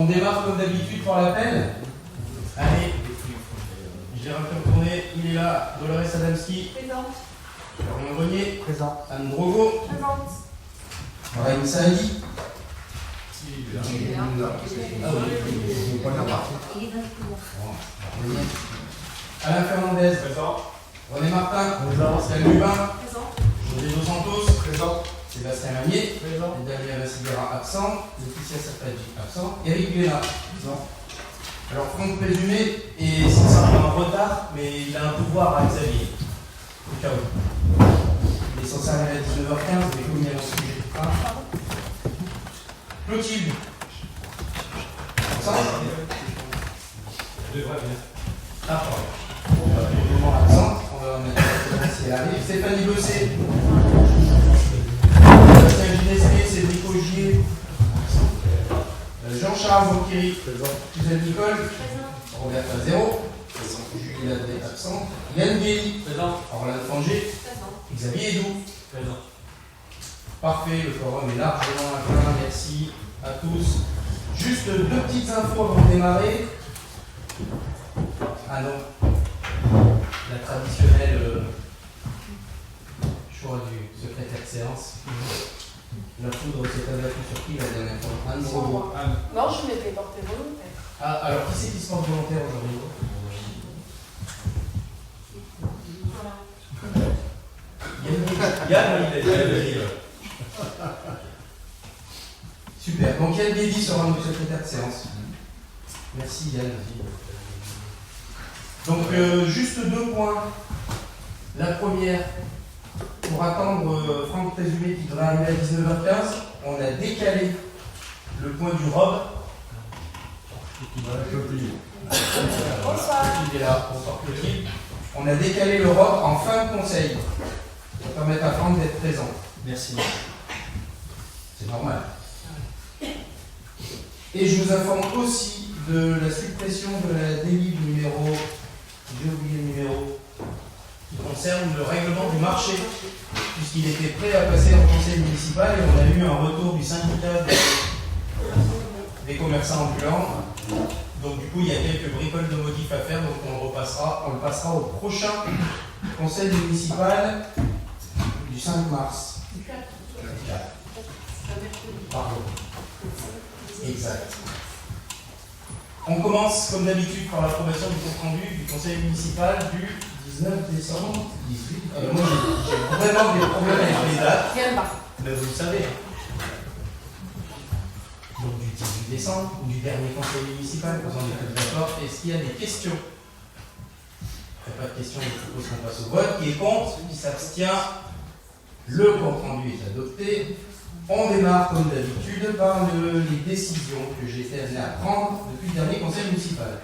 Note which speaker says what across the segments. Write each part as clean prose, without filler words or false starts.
Speaker 1: démarre comme d'habitude par l'appel. Allez, Gérald Tourné, il est là. Dolores Adamski.
Speaker 2: Présente.
Speaker 1: Florian Grenier.
Speaker 3: Présent.
Speaker 1: Anne Drogo.
Speaker 2: Présente.
Speaker 1: Brahim Saadi.
Speaker 2: Ah oui.
Speaker 1: Alain Fernandez.
Speaker 4: Présent.
Speaker 1: René Martin.
Speaker 3: Présent.
Speaker 1: Pascal Lubin.
Speaker 2: Présent.
Speaker 1: José Dos Santos.
Speaker 4: Présent.
Speaker 1: Sébastien Magnier.
Speaker 3: Présent.
Speaker 1: Daniel Massigara absent. Laetitia Sapagi absent. Eric Bénat.
Speaker 3: Présent.
Speaker 1: Alors Franck Présumé est sincèrement en retard, mais il a un pouvoir à Xavier. Au cas où. Il est censé arriver à 19h15, mais comme il y a un sujet de train. Clotilde. Absent.
Speaker 4: Je devrais bien.
Speaker 1: Ah, pardon. Pour le moment absente, on va mettre si elle arrive. Stéphanie Bosset. Sébastien Ginesté, Cédric Augier. Jean-Charles Monkiri. Suzanne Nicole.
Speaker 2: Présent.
Speaker 1: Roberta Zéro. Julie Ladré absent. Yann Guély.
Speaker 4: Présent.
Speaker 1: Orlane Fanger.
Speaker 2: Présent.
Speaker 1: Xavier Edou.
Speaker 4: Présent.
Speaker 1: Parfait, le forum est largement à plein. Merci à tous. Juste deux petites infos avant de démarrer. Ah non. La traditionnelle choix du secrétaire de séance. La foudre s'est abattue sur qui la dernière fois? Anne
Speaker 2: Sur
Speaker 1: Drogo.
Speaker 2: moi. Non, je m'étais portée volontaire.
Speaker 1: Ah, alors qui c'est qui se porte volontaire aujourd'hui?
Speaker 2: Voilà.
Speaker 1: Yann, il est. Super. Donc Yann Guédy sera notre secrétaire de séance. Merci Yann. Donc juste deux points. La première, pour attendre Franck Présumé qui devrait arriver à 19h15, on a décalé le point du robe.
Speaker 2: Bonsoir.
Speaker 1: Il est là, bonsoir Clotilde. On a décalé le robe en fin de conseil. Ça va permettre à Franck d'être présent.
Speaker 3: Merci.
Speaker 1: C'est normal. Et je vous informe aussi de la suppression de la délit numéro, j'ai oublié le numéro, qui concerne le règlement du marché, puisqu'il était prêt à passer en conseil municipal et on a eu un retour du syndicat des commerçants ambulants. Donc du coup, il y a quelques bricoles de modifs à faire, donc on le passera au prochain conseil municipal du 5 mars. Pardon. Exact. On commence comme d'habitude par l'approbation du compte rendu du conseil municipal du 19 décembre 18. Moi j'ai vraiment des problèmes avec les dates,
Speaker 2: Viens là.
Speaker 1: mais vous le savez. Donc du 18 décembre ou du dernier conseil municipal, quand on est tous d'accord. Est-ce qu'il y a des questions? Il n'y a pas de questions, je propose qu'on passe au vote. Qui est contre? Qui s'abstient? Le compte rendu est adopté. On démarre comme d'habitude par les décisions que j'ai été amené à prendre depuis le dernier conseil municipal.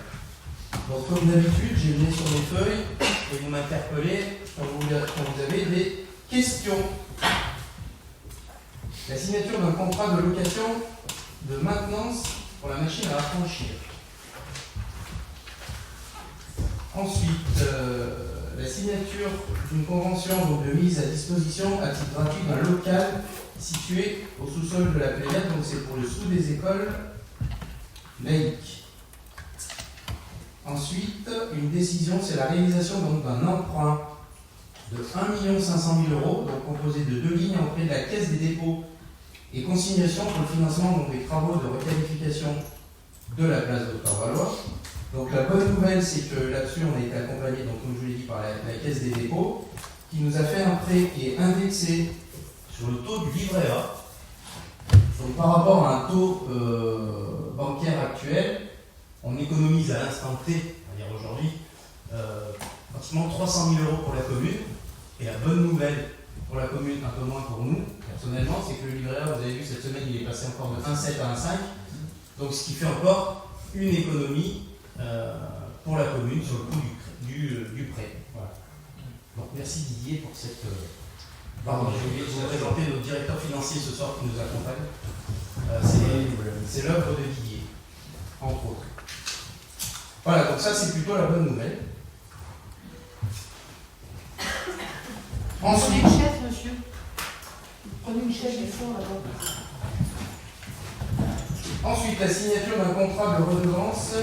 Speaker 1: Donc comme d'habitude, j'ai mis sur mes feuilles et vous m'interpellez quand vous avez des questions. La signature d'un contrat de location de maintenance pour la machine à affranchir. Ensuite, la signature d'une convention donc, de mise à disposition à titre gratuit d'un local situé au sous-sol de la Pléiade, donc c'est pour le sous des écoles laïques. Ensuite, une décision, c'est la réalisation donc, d'un emprunt de 1 500 000 €, donc composé de deux lignes auprès de la Caisse des dépôts et consignations pour le financement donc, des travaux de requalification de la place d'Octor-Valois. Donc la bonne nouvelle, c'est que là-dessus, on a été accompagné, donc, comme je vous l'ai dit, par la Caisse des dépôts, qui nous a fait un prêt qui est indexé sur le taux du livret A. Donc par rapport à un taux bancaire actuel, on économise à l'instant T, on va dire aujourd'hui, pratiquement 300 000 € pour la commune. Et la bonne nouvelle pour la commune, un peu moins pour nous, personnellement, c'est que le livret A, vous avez vu, cette semaine, il est passé encore de 1,7 à 1,5. Donc ce qui fait encore une économie pour la commune sur le coût du prêt. Voilà. Donc merci Didier pour cette... Pardon, j'ai oublié de vous présenter notre directeur financier ce soir qui nous accompagne. C'est l'œuvre de Didier, entre autres. Voilà, donc ça c'est plutôt la bonne nouvelle. Ensuite,
Speaker 2: Prenez une chaise, monsieur. Prenez une chaise du fond là-bas.
Speaker 1: Ensuite, la signature d'un contrat de redevance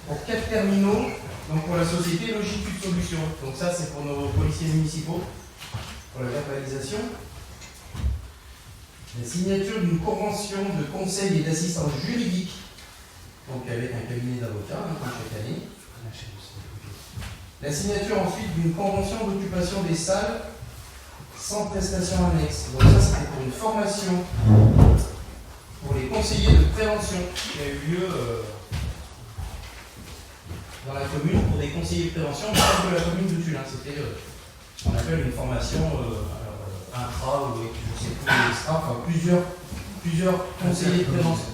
Speaker 1: pour 4 terminaux, donc pour la société Logitude Solutions. Donc ça, c'est pour nos policiers municipaux, pour la verbalisation. La signature d'une convention de conseil et d'assistance juridique, donc avec un cabinet d'avocats, comme chaque année. La signature ensuite d'une convention d'occupation des salles sans prestation annexe. Donc ça, c'était pour une formation pour les conseillers de prévention qui a eu lieu dans la commune pour des conseillers de prévention de la commune de Tullin. C'était ce qu'on appelle une formation intra ou je sais plus, extra, enfin plusieurs conseillers de prévention.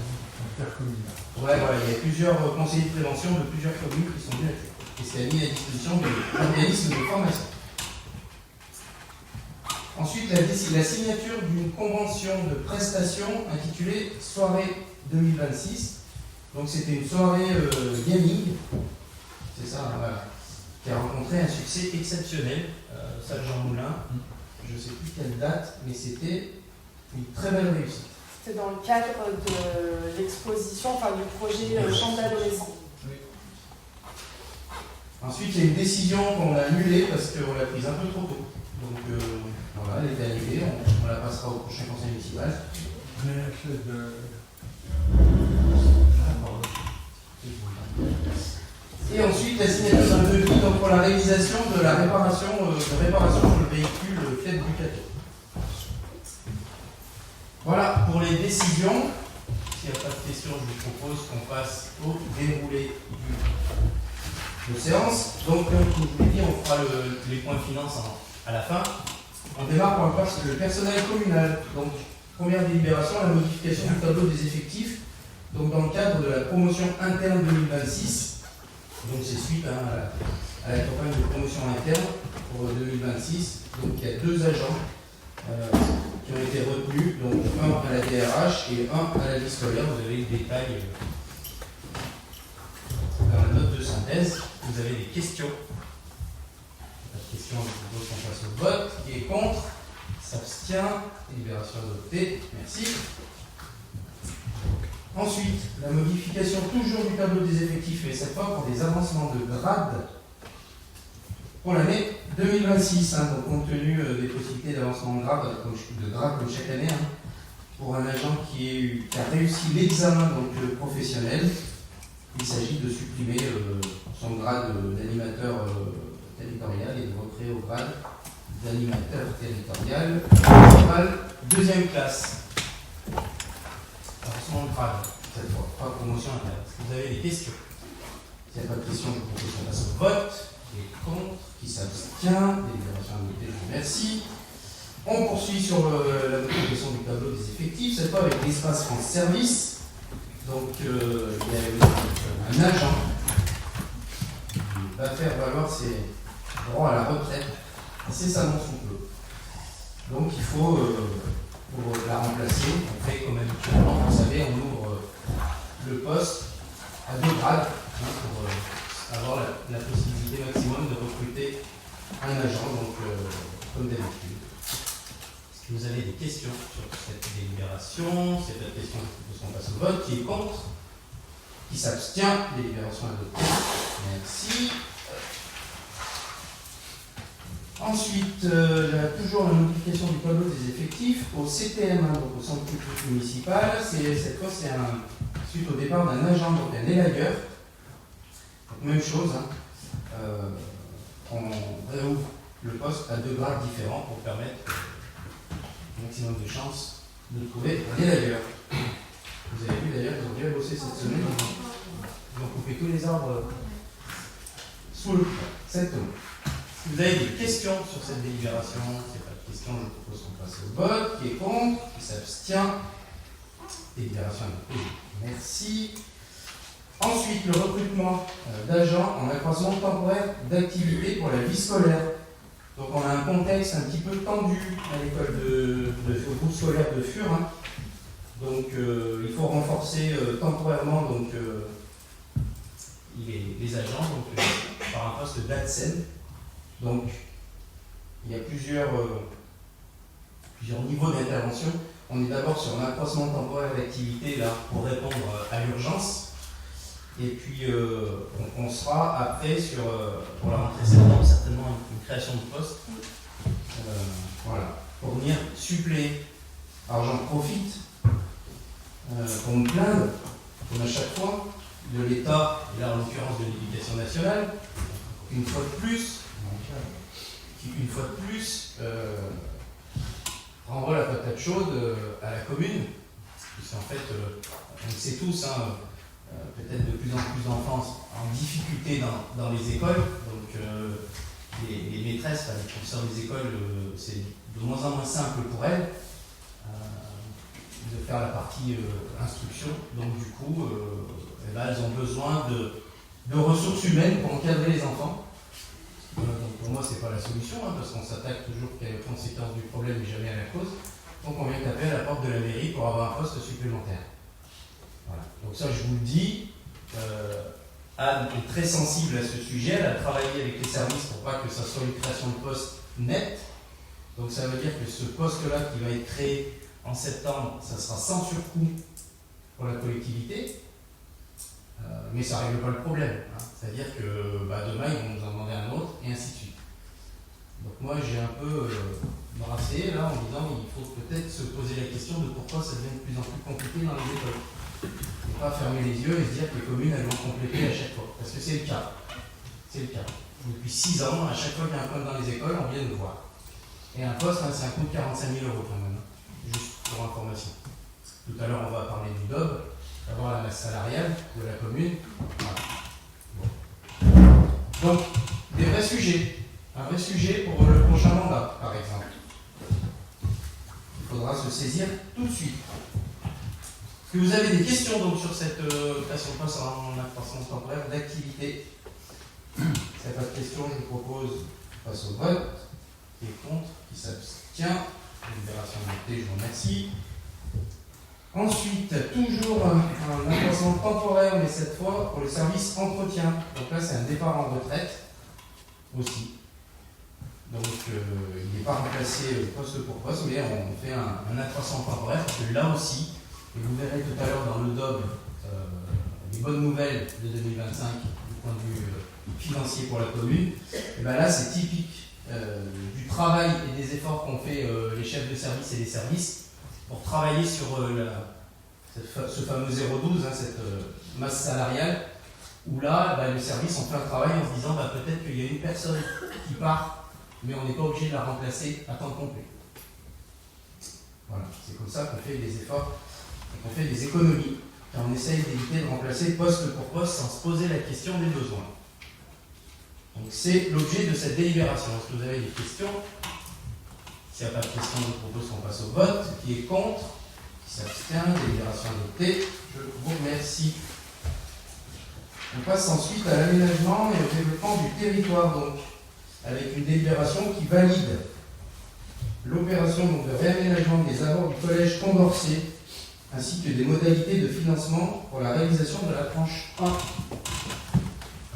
Speaker 1: Ouais, voilà, il y a plusieurs conseillers de prévention de plusieurs communes qui sont venus et c'est mis à disposition de l'organisme de formation. Ensuite, la signature d'une convention de prestation intitulée Soirée 2026. Donc c'était une soirée gaming, c'est ça, voilà, qui a rencontré un succès exceptionnel, salle Jean Moulin. Je ne sais plus quelle date, mais c'était une très belle réussite.
Speaker 2: C'était dans le cadre de l'exposition, enfin du projet Chambre d'adolescents.
Speaker 1: Oui. Ensuite, il y a une décision qu'on a annulée parce qu'on l'a prise un peu trop tôt. Donc voilà, elle était annulée, on la passera au prochain conseil municipal. Et ensuite, la signature d'un devis pour la réalisation de la réparation sur le véhicule Fiat Ducato. Voilà pour les décisions. S'il n'y a pas de questions, je vous propose qu'on passe au déroulé de séance. Donc, comme je vous l'ai dit, on fera les points de finance à la fin. On démarre par le personnel communal. Donc, première délibération, la modification du tableau des effectifs. Donc, dans le cadre de la promotion interne 2026. Donc, c'est suite à la campagne de promotion interne pour 2026. Donc, il y a 2 agents qui ont été retenus. Donc, un à la DRH et un à la vie scolaire. Vous avez le détail dans la note de synthèse. Vous avez des questions. Pas de questions, je propose qu'on passe au vote. Qui est contre? S'abstient. Délibération adoptée. Merci. Ensuite, la modification toujours du tableau des effectifs, mais cette fois pour des avancements de grade pour l'année 2026. Donc, compte tenu des possibilités d'avancement de grade comme chaque année, pour un agent qui a réussi l'examen professionnel, il s'agit de supprimer son grade d'animateur territorial et de recréer au grade d'animateur territorial deuxième classe. Avancement de grade, cette fois, pas promotion interne. Est-ce que vous avez des questions? S'il n'y a pas de questions, je vous propose qu'on passe au vote. Qui est contre? Qui s'abstient? Délibération adoptée, je vous remercie. On poursuit sur la modification du tableau des effectifs, cette fois avec l'espace France Service. Donc, il y a un agent qui va faire valoir ses droits à la retraite incessamment sous peu. Donc, il faut, pour la remplacer, on fait comme habituellement, vous savez, on ouvre le poste à 2 grades pour avoir la possibilité maximum de recruter un agent, donc comme d'habitude. Est-ce que vous avez des questions sur cette délibération? Si cette question, je propose qu'on passe au vote. Qui est contre? Qui s'abstient? Délibération adoptée. Merci. Ensuite, toujours la modification du tableau des effectifs au CTM, donc au centre culturel municipal. Cette fois, c'est suite au départ d'un agent, donc un élagueur. Donc, même chose, on réouvre le poste à 2 grades différents pour permettre un maximum de chances de trouver un élagueur. Vous avez vu d'ailleurs, ils ont bien bossé cette semaine, ils ont coupé tous les arbres sous le cette eau. Vous avez des questions sur cette délibération? S'il n'y a pas de questions, je propose qu'on passe au vote. Qui est contre? Qui s'abstient? Délibération adoptée. Merci. Ensuite, le recrutement d'agents en accroissement temporaire d'activité pour la vie scolaire. Donc, on a un contexte un petit peu tendu à l'école au groupe scolaire de Fur. Donc, il faut renforcer temporairement les agents par un poste d'ADSEN. Donc, il y a plusieurs niveaux d'intervention. on est d'abord sur un accroissement temporaire d'activité là pour répondre à l'urgence. Et puis on sera après sur, pour la rentrée septembre, certainement une création de poste. Voilà, pour venir suppléer. Alors j'en profite pour me plaindre, comme à chaque fois, de l'État, et là en l'occurrence de l'Éducation nationale, une fois de plus, renvoie la patate chaude à la commune, puisqu'en fait, on le sait tous, hein, peut-être de plus en plus d'enfants en difficulté dans les écoles, donc les maîtresses, les professeurs des écoles, c'est de moins en moins simple pour elles de faire la partie instruction, donc du coup, elles ont besoin de ressources humaines pour encadrer les enfants. Donc pour moi, ce n'est pas la solution, hein, parce qu'on s'attaque toujours aux conséquences du problème et jamais à la cause. Donc on vient taper à la porte de la mairie pour avoir un poste supplémentaire. Voilà. Donc ça, je vous le dis, Anne est très sensible à ce sujet, elle a travaillé avec les services pour pas que ça soit une création de poste nette. Donc ça veut dire que ce poste-là qui va être créé en septembre, ça sera sans surcoût pour la collectivité. Mais ça ne règle pas le problème. Hein. C'est-à-dire que demain, ils vont nous en demander un autre, et ainsi de suite. Donc moi, j'ai un peu brassé là en disant qu'il faut peut-être se poser la question de pourquoi ça devient de plus en plus compliqué dans les écoles. Et pas fermer les yeux et se dire que les communes, elles vont compléter à chaque fois. Parce que c'est le cas. C'est le cas. Depuis 6 ans, à chaque fois qu'il y a un problème dans les écoles, on vient nous voir. Et un poste, hein, c'est un coût de 45 000 € quand même. Juste pour information. Tout à l'heure, on va parler du DOB, d'avoir la masse salariale de la commune. Voilà. Bon. Donc, des vrais sujets. Un vrai sujet pour le prochain mandat, par exemple. Il faudra se saisir tout de suite. Est-ce que vous avez des questions donc, sur cette création de poste en accroissance temporaire d'activité? Si il n'y a pas de questions, je vous propose qu'on passe au vote. Qui est contre? Qui s'abstient? Libération adoptée, je vous remercie. Ensuite, toujours un accroissement temporaire, mais cette fois pour le service entretien. Donc là, c'est un départ en retraite aussi. Donc, il n'est pas remplacé poste pour poste, mais on fait un accroissement temporaire, parce que là aussi, et vous verrez tout à l'heure dans le DOB, les bonnes nouvelles de 2025 du point de vue financier pour la commune, et bien là, c'est typique du travail et des efforts qu'ont fait les chefs de service et les services pour travailler sur ce fameux 0,12, hein, cette masse salariale, où là, le service ont fait un travail en se disant peut-être qu'il y a une personne qui part, mais on n'est pas obligé de la remplacer à temps complet. Voilà, c'est comme ça qu'on fait des efforts et qu'on fait des économies, car on essaye d'éviter de remplacer poste pour poste sans se poser la question des besoins. Donc c'est l'objet de cette délibération. Est-ce que vous avez des questions? S'il n'y a pas de questions, je vous propose qu'on passe au vote. Qui est contre? Qui s'abstient? Délibération adoptée. Je vous remercie. On passe ensuite à l'aménagement et au développement du territoire, donc, avec une délibération qui valide l'opération de réaménagement des abords du collège Condorcet, ainsi que des modalités de financement pour la réalisation de la tranche 1.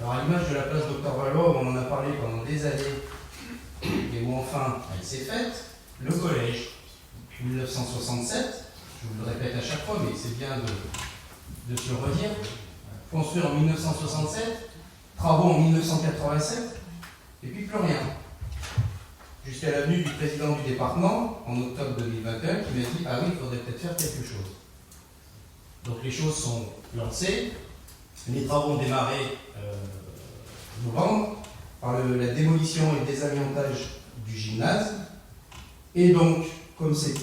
Speaker 1: Alors à l'image de la place Dr Valois, où on en a parlé pendant des années, et où enfin elle s'est faite, le collège, 1967, je vous le répète à chaque fois, mais c'est bien de se le redire, construit en 1967, travaux en 1987, et puis plus rien. Jusqu'à la venue du président du département, en octobre 2021, qui m'a dit « Ah oui, il faudrait peut-être faire quelque chose ». Donc les choses sont lancées, les travaux ont démarré novembre, par la démolition et le désamiantage du gymnase, et donc, comme c'est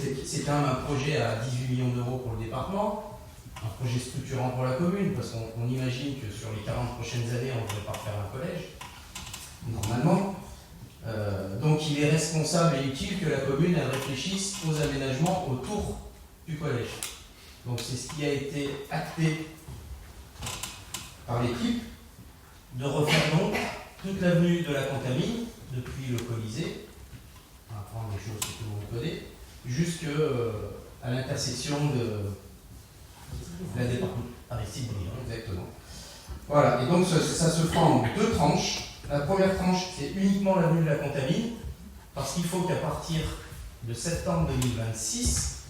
Speaker 1: quand même un projet à 18 millions d'euros pour le département, un projet structurant pour la commune, parce qu'on imagine que sur les 40 prochaines années, on ne devrait pas refaire un collège, normalement. Donc il est responsable et utile que la commune elle réfléchisse aux aménagements autour du collège. Donc c'est ce qui a été acté par l'équipe, de refaire donc toute l'avenue de la Contamine, depuis le Colisée, on va prendre les choses que tout le monde connaît, jusqu'à l'intersection de la département Aristide Briand, exactement. Voilà, et donc ça se fera en 2 tranches. La première tranche, c'est uniquement l'avenue de la Contamine, parce qu'il faut qu'à partir de septembre 2026,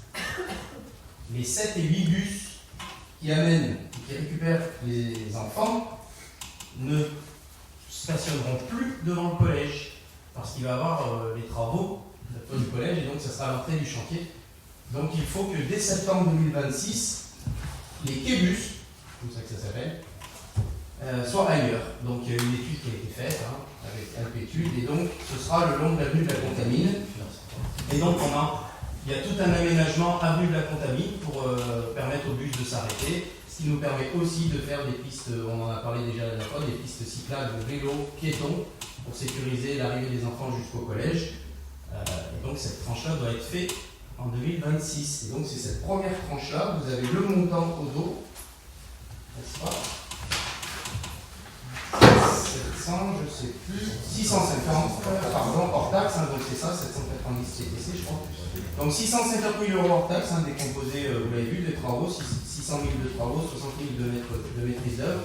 Speaker 1: les 7 et 8 bus qui amènent, qui récupèrent les enfants, ne stationneront plus devant le collège, parce qu'il va y avoir les travaux du collège, et donc ça sera à l'entrée du chantier. Donc il faut que dès septembre 2026, les quai-bus, comme ça que ça s'appelle, soient ailleurs. Donc il y a une étude qui a été faite avec Alpétude, et donc ce sera le long de l'avenue de la Contamine. Et donc il y a tout un aménagement avenue de la Contamine pour permettre aux bus de s'arrêter, ce qui nous permet aussi de faire des pistes, on en a parlé déjà la dernière fois, des pistes cyclables, vélos, piétons, pour sécuriser l'arrivée des enfants jusqu'au collège. Et donc cette tranche-là doit être faite en 2026. Et donc c'est cette première tranche-là, vous avez le montant au dos, n'est-ce pas ? 700, je sais plus, 650, pardon, hors taxe, donc c'est ça, 790 TTC, je crois. Donc 650 000 € hors taxe, décomposé, vous l'avez vu, des travaux, 600 000 de travaux, 60 000 de maîtrise d'œuvre.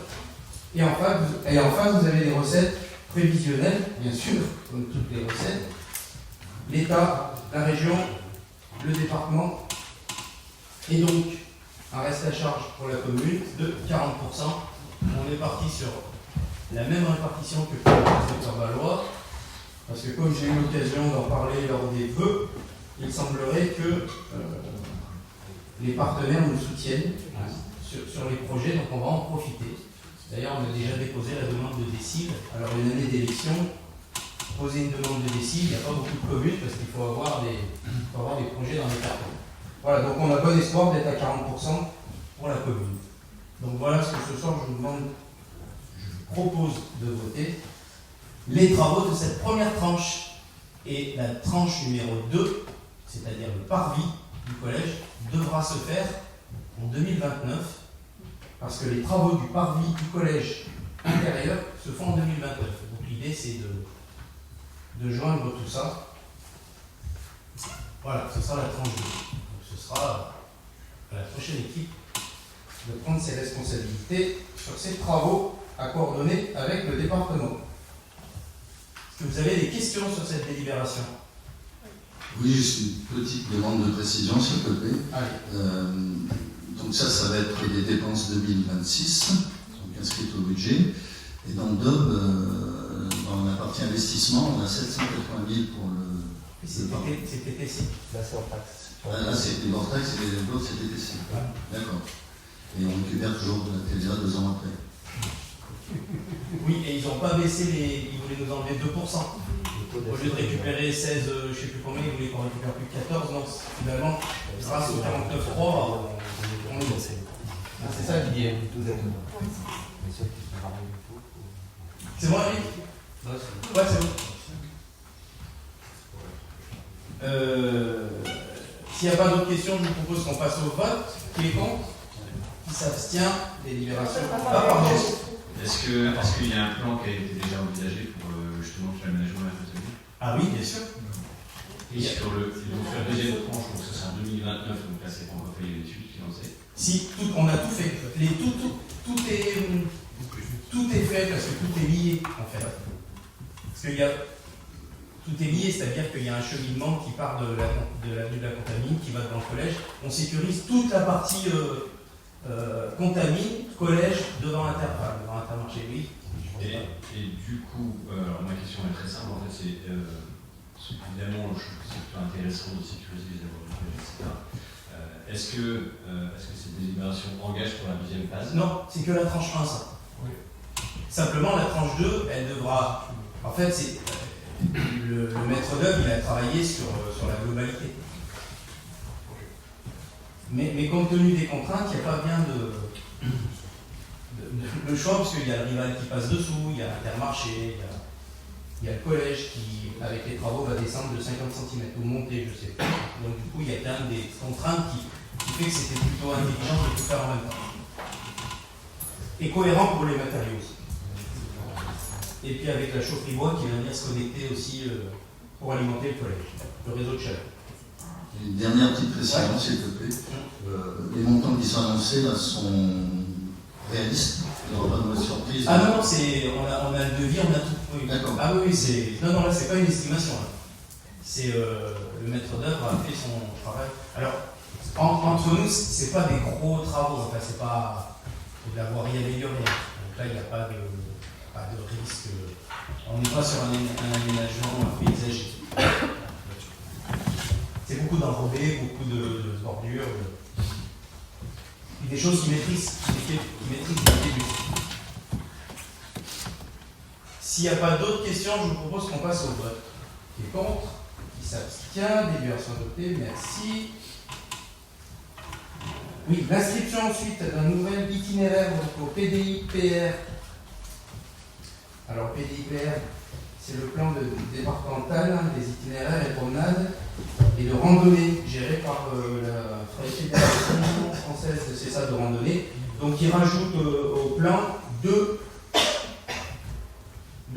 Speaker 1: Et enfin, vous avez des recettes prévisionnelles, bien sûr, comme toutes les recettes. L'État, la région, le département, et donc un reste à charge pour la commune de 40%. On est parti sur la même répartition que pour le secteur Valois, parce que comme j'ai eu l'occasion d'en parler lors des vœux, il semblerait que les partenaires nous soutiennent sur les projets, donc on va en profiter. D'ailleurs, on a déjà déposé la demande de décile. Alors, une année d'élection, poser une demande de décile, il n'y a pas beaucoup de communes parce qu'il faut avoir des projets dans les cartons. Voilà, donc on a bon espoir d'être à 40% pour la commune. Donc voilà ce que ce soir je vous propose de voter. Les travaux de cette première tranche et la tranche numéro 2, c'est-à-dire le parvis du collège, devra se faire en 2029 parce que les travaux du parvis du collège intérieur se font en 2029. Donc l'idée c'est de joindre tout ça. Voilà, ce sera la tranche 2. Donc ce sera à la prochaine équipe de prendre ses responsabilités sur ces travaux à coordonner avec le département. Est-ce que vous avez des questions sur cette délibération?
Speaker 3: Oui, juste une petite demande de précision, s'il te plaît. Donc ça va être des dépenses 2026, donc inscrites au budget. Et dans le DOB, dans la partie investissement, on a 780 000 pour le...
Speaker 1: C'est TTC.
Speaker 5: Là, c'est hors taxe.
Speaker 3: Là, c'est les hors taxes et l'autre, c'est TTC. D'accord. Et on récupère toujours de la TVA 2 ans après.
Speaker 1: Oui, et ils n'ont pas baissé ils voulaient nous enlever 2%. Au lieu de récupérer 16, je ne sais plus combien, ils voulaient qu'on récupère plus de 14. Donc finalement, grâce au 49.3, on est baissé. C'est ça l'idée. C'est bon, Eric? Ouais, c'est bon. S'il n'y a pas d'autres questions, je vous propose qu'on passe au vote. Qui est contre? Qui s'abstient? Délibération. Pardon.
Speaker 6: Est-ce qu'il y a un plan qui a été déjà envisagé pour justement tout l'aménagement de la Contamine?
Speaker 1: Ah oui, bien sûr.
Speaker 6: Et sur la deuxième tranche, donc ça c'est en 2029, donc là c'est pas encore fait l'étude qui en sait.
Speaker 1: Si, on a tout fait. Tout est fait parce que tout est lié en fait. Parce que tout est lié, c'est-à-dire qu'il y a un cheminement qui part de l'avenue de la Contamine, qui va devant le collège. On sécurise toute la partie Contamine, collège, devant Intermarché, oui.
Speaker 6: Et du coup, alors ma question est très simple, en fait, c'est évidemment, je trouve que c'est plutôt intéressant de sécuriser les avoirs du collège, etc. Est-ce que cette délibération engage pour la deuxième phase?
Speaker 1: Non, c'est que la tranche 1, ça. Oui. Simplement, la tranche 2, elle devra... En fait, c'est le maître d'œuvre, il a travaillé sur la globalité. Mais compte tenu des contraintes, il n'y a pas bien de choix, parce qu'il y a le rival qui passe dessous, il y a Intermarché, il y a le collège qui, avec les travaux, va descendre de 50 cm ou monter, je sais pas. Donc du coup, il y a quand même des contraintes qui fait que c'était plutôt intelligent de tout faire en même temps. Et cohérent pour les matériaux aussi. Et puis avec la chaufferie bois qui va venir se connecter aussi pour alimenter le collège, le réseau de chaleur.
Speaker 3: Une dernière petite précision, s'il te plaît. Les montants qui sont annoncés là sont réalistes. Il n'y aura pas de mauvaise surprise.
Speaker 1: Ah non, on a le devis, on a tout. Oui.
Speaker 3: D'accord.
Speaker 1: Ah oui, non, là, c'est pas une estimation. Là. C'est le maître d'œuvre a fait son travail. Alors, Entre nous, c'est pas des gros travaux, enfin, c'est pas de la voirie améliorée. Donc là, il n'y a pas de risque. On n'est pas sur un aménagement paysager. C'est beaucoup d'enrobés, beaucoup de bordures, et des choses qui maîtrisent dès le début. S'il n'y a pas d'autres questions, je vous propose qu'on passe au vote. Qui est contre? Qui s'abstient? Délibération adoptée, merci. Oui, l'inscription ensuite d'un nouvel itinéraire au PDI-PR. Alors, PDI-PR, c'est le plan départemental des itinéraires et promenades et de randonnée géré par la Fédération française de randonnée. Donc, il rajoute au plan deux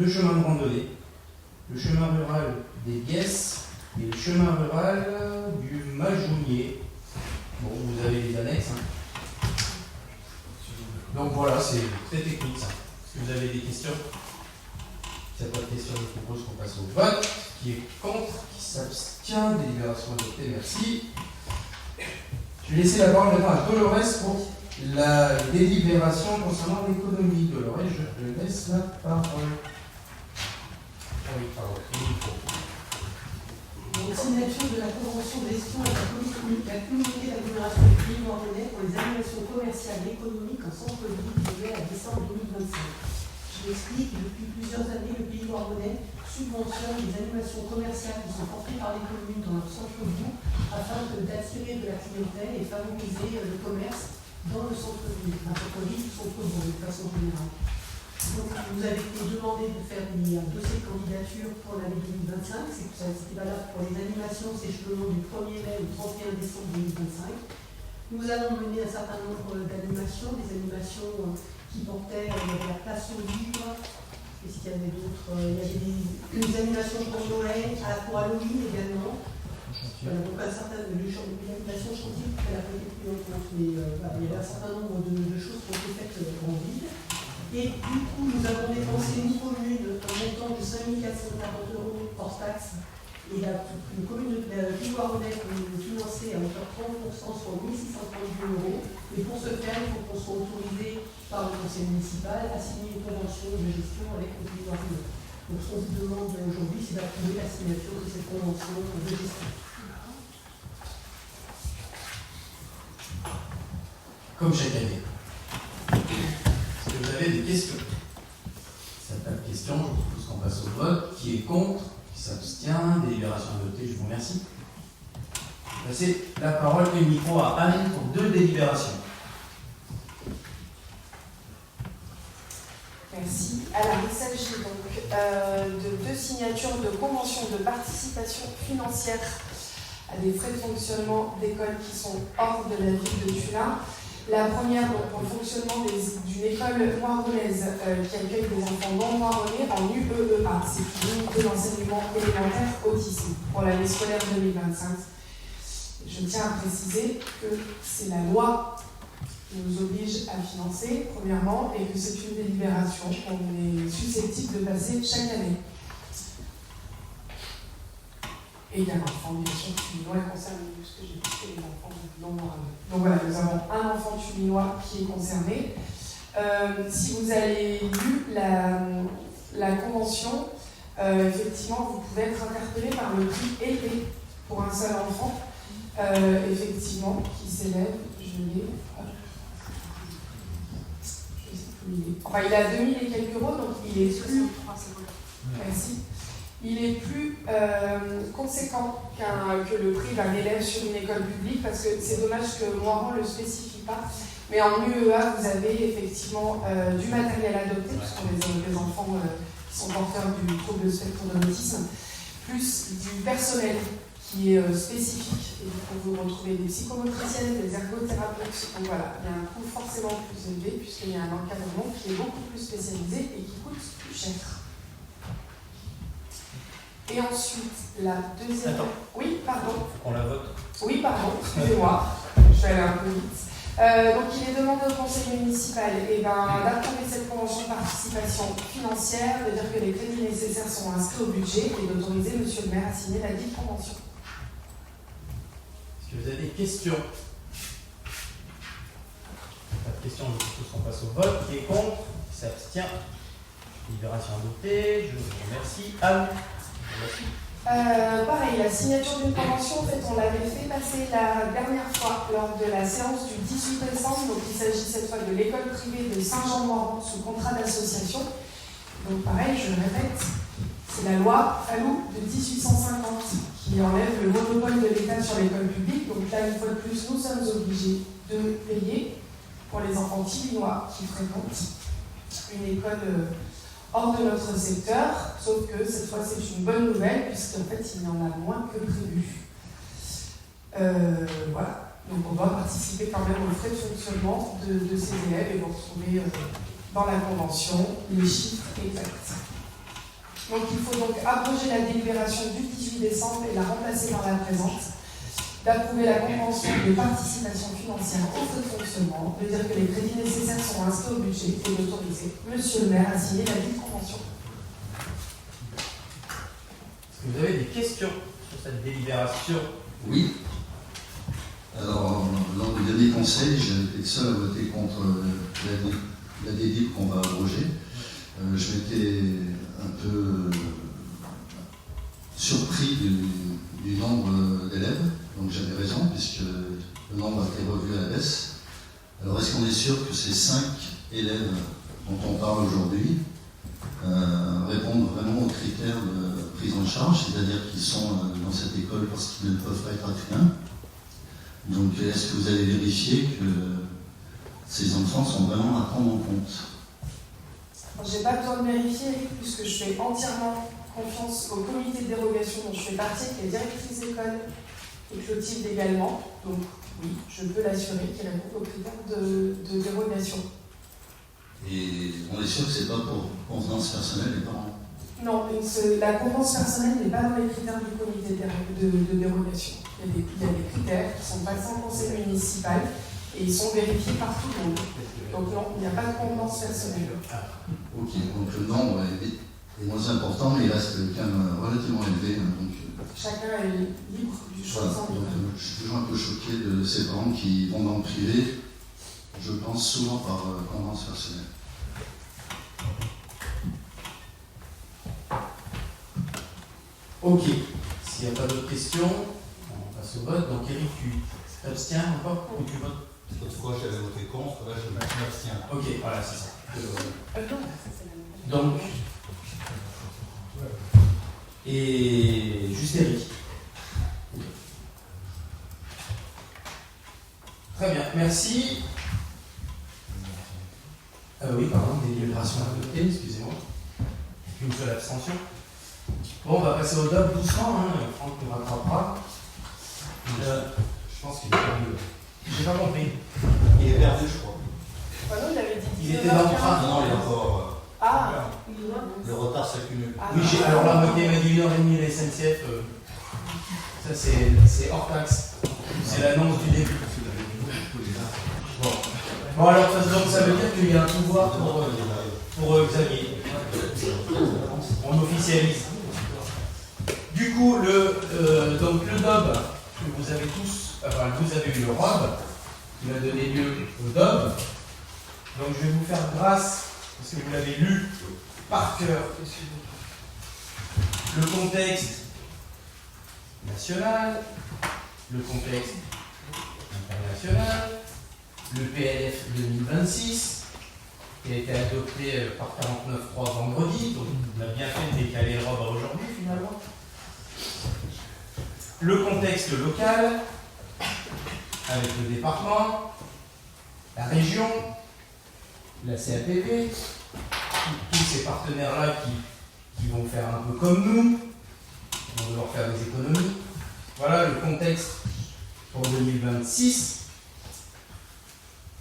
Speaker 1: chemins de randonnée. Le chemin rural des Guesses et le chemin rural du Majounier. Bon, vous avez les annexes. Hein. Donc voilà, c'est très technique ça. Est-ce que vous avez des questions? S'il n'y a pas de questions, je propose qu'on passe au vote. Qui est contre? Qui s'abstient? Délibération adoptée, merci. Je vais laisser la parole maintenant à Dolores pour la délibération concernant l'économie. Dolores, je te laisse la parole. Oui, pardon.
Speaker 5: Donc, signature de la convention de gestion avec la communauté d'agglomération du Pays Morvanais pour les animations commerciales et économiques en centre-ville de juillet à décembre 2025. Je m'explique, depuis plusieurs années, le Pays Morvanais subventionne les animations commerciales qui sont portées par les communes dans leur centre-ville afin d'attirer de la clientèle et favoriser le commerce dans le centre-ville, centre-bourg de façon générale. Donc, vous avez été demandé de faire des dossiers de candidature pour l'année 2025. C'était valable pour les animations s'échelonnant du 1er mai au 31 décembre 2025. Nous avons mené un certain nombre d'animations, des animations qui portaient la place aux livres. Qu'est-ce qu'il y avait d'autre? Il y avait des animations pour Noël, pour Halloween également. Voilà, donc un certain nombre de animations chantier, elle a pas été prise en compte, mais il y avait un certain nombre de choses qui ont été faites en ville. Et du coup, nous avons dépensé une commune un montant de 5 440 € hors taxe. Et une commune de Pivouaronnais que nous finançait à hauteur de 30%, soit 1 632 €. Et pour ce faire, il faut qu'on soit autorisé par le conseil municipal à signer une convention de gestion avec le Pivouaronnais. Donc ce qu'on vous demande aujourd'hui, c'est d'approuver la signature de cette convention de gestion.
Speaker 1: Comme chaque année. Est-ce que vous avez des questions? Si n'y a pas de questions, je propose qu'on passe au vote. Qui est contre? Qui s'abstient? Délibération adoptée, je vous remercie. Je vais passer la parole et le micro à Anne pour 2 délibérations.
Speaker 2: Merci. Alors, il s'agit donc de 2 signatures de conventions de participation financière à des frais de fonctionnement d'écoles qui sont hors de la ville de Tullin. La première, donc, pour le fonctionnement d'une école moironnaise qui accueille des enfants non moironnais en UEEA, c'est une unité d'enseignement élémentaire autisme pour l'année scolaire 2025. Je tiens à préciser que c'est la loi qui nous oblige à financer, premièrement, et que c'est une délibération qu'on est susceptible de passer chaque année. Et il y a un enfant, bien sûr, tuminois concerné, puisque j'ai dit les enfants non moironnais. Donc voilà, nous avons un enfant tuminois qui est concerné. Si vous avez lu la convention, effectivement, vous pouvez être interpellé par le prix élevé pour un seul enfant, effectivement, qui s'élève, je l'ai. Enfin, il a 2000 et quelques euros, donc il est plus. Merci. Il est plus conséquent que le prix d'un élève sur une école publique, parce que c'est dommage que Moiran ne le spécifie pas. Mais en UEA, vous avez effectivement du matériel adopté, puisqu'on a des enfants qui sont porteurs du trouble de spectre de l'autisme, plus du personnel qui est spécifique. Et donc, vous retrouvez des psychomotriciennes, des ergothérapeutes. Donc voilà, il y a un coût forcément plus élevé, puisqu'il y a un encadrement qui est beaucoup plus spécialisé et qui coûte plus cher. Et ensuite, la deuxième...
Speaker 4: Attends.
Speaker 2: Oui, pardon.
Speaker 4: On la vote.
Speaker 2: Oui, pardon, excusez-moi. Je vais aller un peu vite. Donc, il est demandé au conseil municipal d'approuver cette convention de participation financière, de dire que les crédits nécessaires sont inscrits au budget et d'autoriser monsieur le maire à signer la dite convention.
Speaker 1: Est-ce que vous avez des questions? Pas de questions, donc tous on passe au vote. Qui est contre? Qui s'abstient? Délibération adoptée. Je vous remercie. Anne, voici.
Speaker 2: Pareil, la signature d'une convention, en fait, on l'avait fait passer la dernière fois lors de la séance du 18 décembre. Donc, il s'agit cette fois de l'école privée de Saint-Jean-de-Morvan sous contrat d'association. Donc, pareil, je le répète, c'est la loi Fallou de 1850 qui enlève le monopole de l'État sur l'école publique. Donc, là, une fois de plus, nous sommes obligés de payer pour les enfants tibinois qui fréquentent une école hors de notre secteur, sauf que cette fois c'est une bonne nouvelle puisqu'en fait il y en a moins que prévu. Voilà, donc on doit participer quand même aux frais de fonctionnement de ces élèves et vous retrouvez dans la convention les chiffres exacts. Donc il faut donc abroger la délibération du 18 décembre et la remplacer par la présente, d'approuver la convention de participation financière aux frais de fonctionnement, de dire que les crédits nécessaires sont inscrits au budget et d'autoriser Monsieur le maire à signer la dite convention.
Speaker 1: Est-ce que vous avez des questions sur cette délibération?
Speaker 3: Oui. Alors, lors du dernier conseil, j'ai été le seul à voter contre la DDIP qu'on va abroger. Je m'étais un peu surpris du nombre d'élèves. Donc j'avais raison, puisque le nombre a été revu à la baisse. Alors est-ce qu'on est sûr que ces 5 élèves dont on parle aujourd'hui répondent vraiment aux critères de prise en charge, c'est-à-dire qu'ils sont dans cette école parce qu'ils ne peuvent pas être attenants? Donc est-ce que vous allez vérifier que ces enfants sont vraiment à prendre en compte?
Speaker 2: Je n'ai pas besoin de vérifier, puisque je fais entièrement confiance au comité de dérogation dont je fais partie, qui est directrice d'école et Clotilde également. Donc oui, je peux l'assurer qu'il répond aux critères de dérogation.
Speaker 3: Et on est sûr que ce n'est pas pour convenance personnelle des parents?
Speaker 2: Non, la convenance personnelle n'est pas dans les critères du comité de dérogation. Il y a des critères qui sont passés en conseil municipal et ils sont vérifiés par tout le monde. Donc non, il n'y a pas de convenance personnelle.
Speaker 3: Ok, donc le nombre est moins important, mais il reste quand même relativement élevé. Donc,
Speaker 2: chacun est libre du choix de son
Speaker 3: donc, je suis toujours un peu choqué de ces parents qui vont dans le privé, je pense souvent par convenance personnelle.
Speaker 1: Ok, s'il n'y a pas d'autres questions, on passe au vote. Donc Eric, tu t'abstiens encore ou tu votes?
Speaker 4: L'autre fois, j'avais voté contre, là, je m'abstiens.
Speaker 1: Ok, voilà, c'est ça. Donc, et juste Eric. Très bien, merci. Oui, pardon, délibération adoptée, excusez-moi. Une seule abstention. Bon, on va passer au DOP doucement, hein. Franck nous rattrapera. Je pense qu'il est perdu. J'ai pas compris.
Speaker 4: Il est perdu, je crois.
Speaker 2: Ah non, il avait dit
Speaker 1: Il était dans le train.
Speaker 4: Non, il est encore.
Speaker 2: Ah,
Speaker 4: Le retard s'accumule.
Speaker 2: ah.
Speaker 1: Oui, alors là, Moquet m'a dit 1h30 la SNCF. Ça, c'est hors taxe. C'est l'annonce du début. Bon, alors, donc, ça veut dire qu'il y a un pouvoir pour Xavier. On officialise. Du coup, donc le DOB, que vous avez tous, enfin, vous avez eu le ROB, qui va donner lieu au DOB. Donc, je vais vous faire grâce, parce que vous l'avez lu par cœur, le contexte national, le contexte international, le PLF 2026, qui a été adopté par 49.3 vendredi, donc on a bien fait de décaler le ROB à aujourd'hui finalement. Le contexte local, avec le département, la région, la CAPV, tous ces partenaires-là qui vont faire un peu comme nous, qui vont devoir faire des économies. Voilà le contexte pour 2026.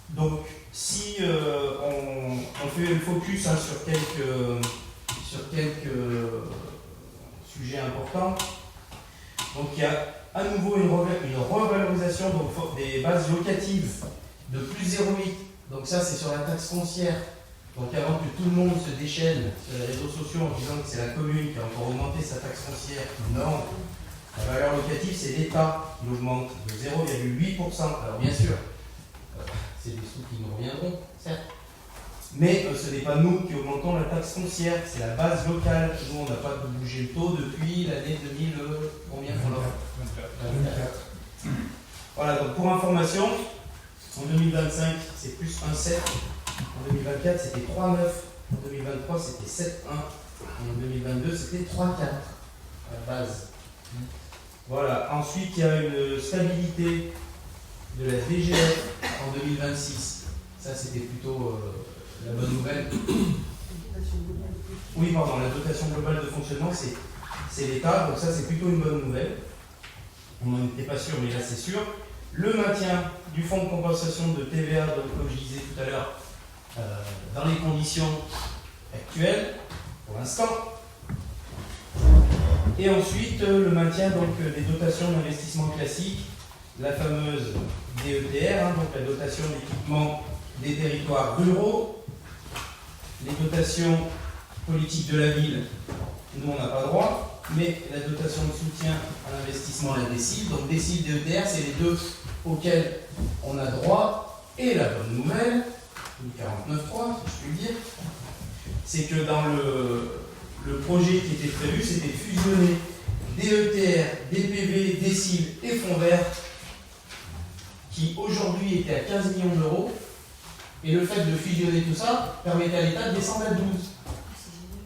Speaker 1: Donc, si on fait le focus sur quelques sujets importants, donc il y a à nouveau une revalorisation des bases locatives de plus 0,8. Donc ça, c'est sur la taxe foncière. Donc avant que tout le monde se déchaîne sur les réseaux sociaux en disant que c'est la commune qui a encore augmenté sa taxe foncière, non, La valeur locative, c'est l'État qui l'augmente de 0,8%. Alors bien sûr, c'est des sous qui nous reviendront, certes. Mais ce n'est pas nous qui augmentons la taxe foncière, c'est la base locale. Nous, on n'a pas bougé le taux depuis l'année 2000, combien pour l'heure 24. Voilà, donc pour information, en 2025, c'est plus 1,7. En 2024, c'était 3,9. En 2023, c'était 7,1. En 2022, c'était 3,4 à la base. Voilà, ensuite, il y a une stabilité de la DGF en 2026. Ça, c'était plutôt la bonne nouvelle. Oui, pardon, la dotation globale de fonctionnement, c'est l'État, donc ça, c'est plutôt une bonne nouvelle. On n'en était pas sûr, mais là, c'est sûr. Le maintien du fonds de compensation de TVA, donc, comme je disais tout à l'heure, dans les conditions actuelles, pour l'instant. Et ensuite, le maintien donc, des dotations d'investissement classiques, la fameuse DETR, donc la dotation d'équipement des territoires ruraux, les dotations politiques de la ville, nous on n'a pas droit, mais la dotation de soutien à l'investissement, la DSIL, donc DSIL, DETR, c'est les deux auxquels on a droit. Et la bonne nouvelle, le 49.3, si je puis le dire, c'est que dans le projet qui était prévu, c'était de fusionner DETR, DPV, DSIL et fonds verts, qui aujourd'hui étaient à 15 millions d'euros. Et le fait de fusionner tout ça permettait à l'État de descendre à 12.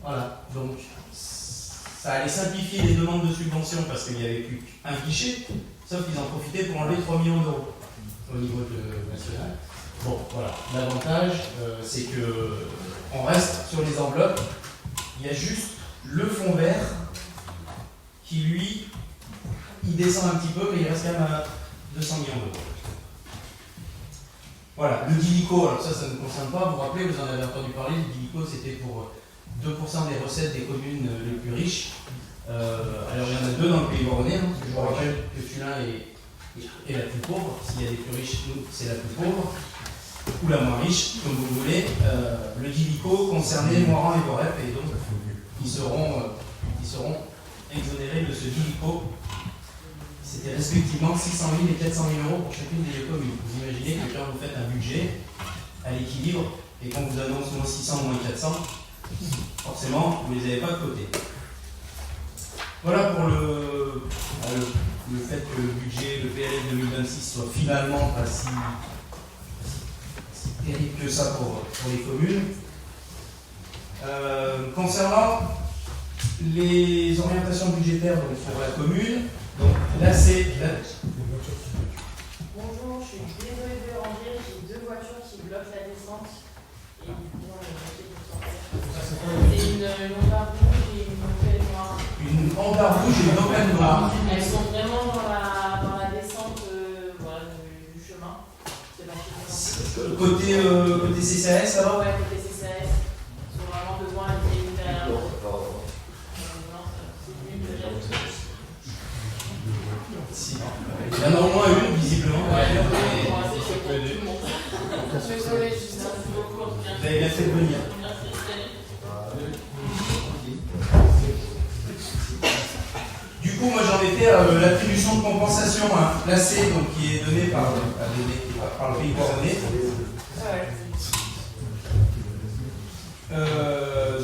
Speaker 1: Voilà, donc ça allait simplifier les demandes de subvention parce qu'il n'y avait plus qu'un guichet, sauf qu'ils en profitaient pour enlever 3 millions d'euros au niveau national. Bon, voilà, l'avantage, c'est qu'on reste sur les enveloppes. Il y a juste le fonds vert qui, lui, il descend un petit peu, mais il reste quand même à 200 millions d'euros. Voilà, le DILICO, alors ça ne nous concerne pas, vous vous rappelez, vous en avez entendu parler, le DILICO c'était pour 2% des recettes des communes les plus riches. Alors il y en a deux dans le pays boronnais, hein, je vous rappelle que Tullin est la plus pauvre, s'il y a des plus riches, nous c'est la plus pauvre, ou la moins riche, comme vous voulez. Le DILICO concernait Moiran et Borep, et donc ils seront exonérés de ce DILICO. C'était respectivement 600 000 et 400 000 euros pour chacune des deux communes. Vous imaginez que quand vous faites un budget à l'équilibre et qu'on vous annonce moins 600, moins 400, forcément, vous ne les avez pas de côté. Voilà pour le fait que le budget, le PLF 2026 soit finalement pas si terrible que ça pour les communes. Concernant les orientations budgétaires donc, pour la commune, donc là c'est...
Speaker 7: Bonjour, je suis désolée de déranger, j'ai deux voitures qui bloquent la descente et du coup on est bloqué pour sortir. C'est une Honda rouge et une Opel noire.
Speaker 1: Une Honda rouge et une Opel noire.
Speaker 7: Elles sont vraiment dans la descente voilà, du chemin.
Speaker 1: Côté CCAS alors?
Speaker 7: Ouais, côté CCAS. Ils sont vraiment devant et une derrière l'autre.
Speaker 1: Il y en a au moins une, visiblement.
Speaker 7: Désolée, je merci beaucoup.
Speaker 1: Vous avez bien fait de venir. Du coup, moi j'en étais à l'attribution de compensation placée, donc qui est donnée par le pays boronnais.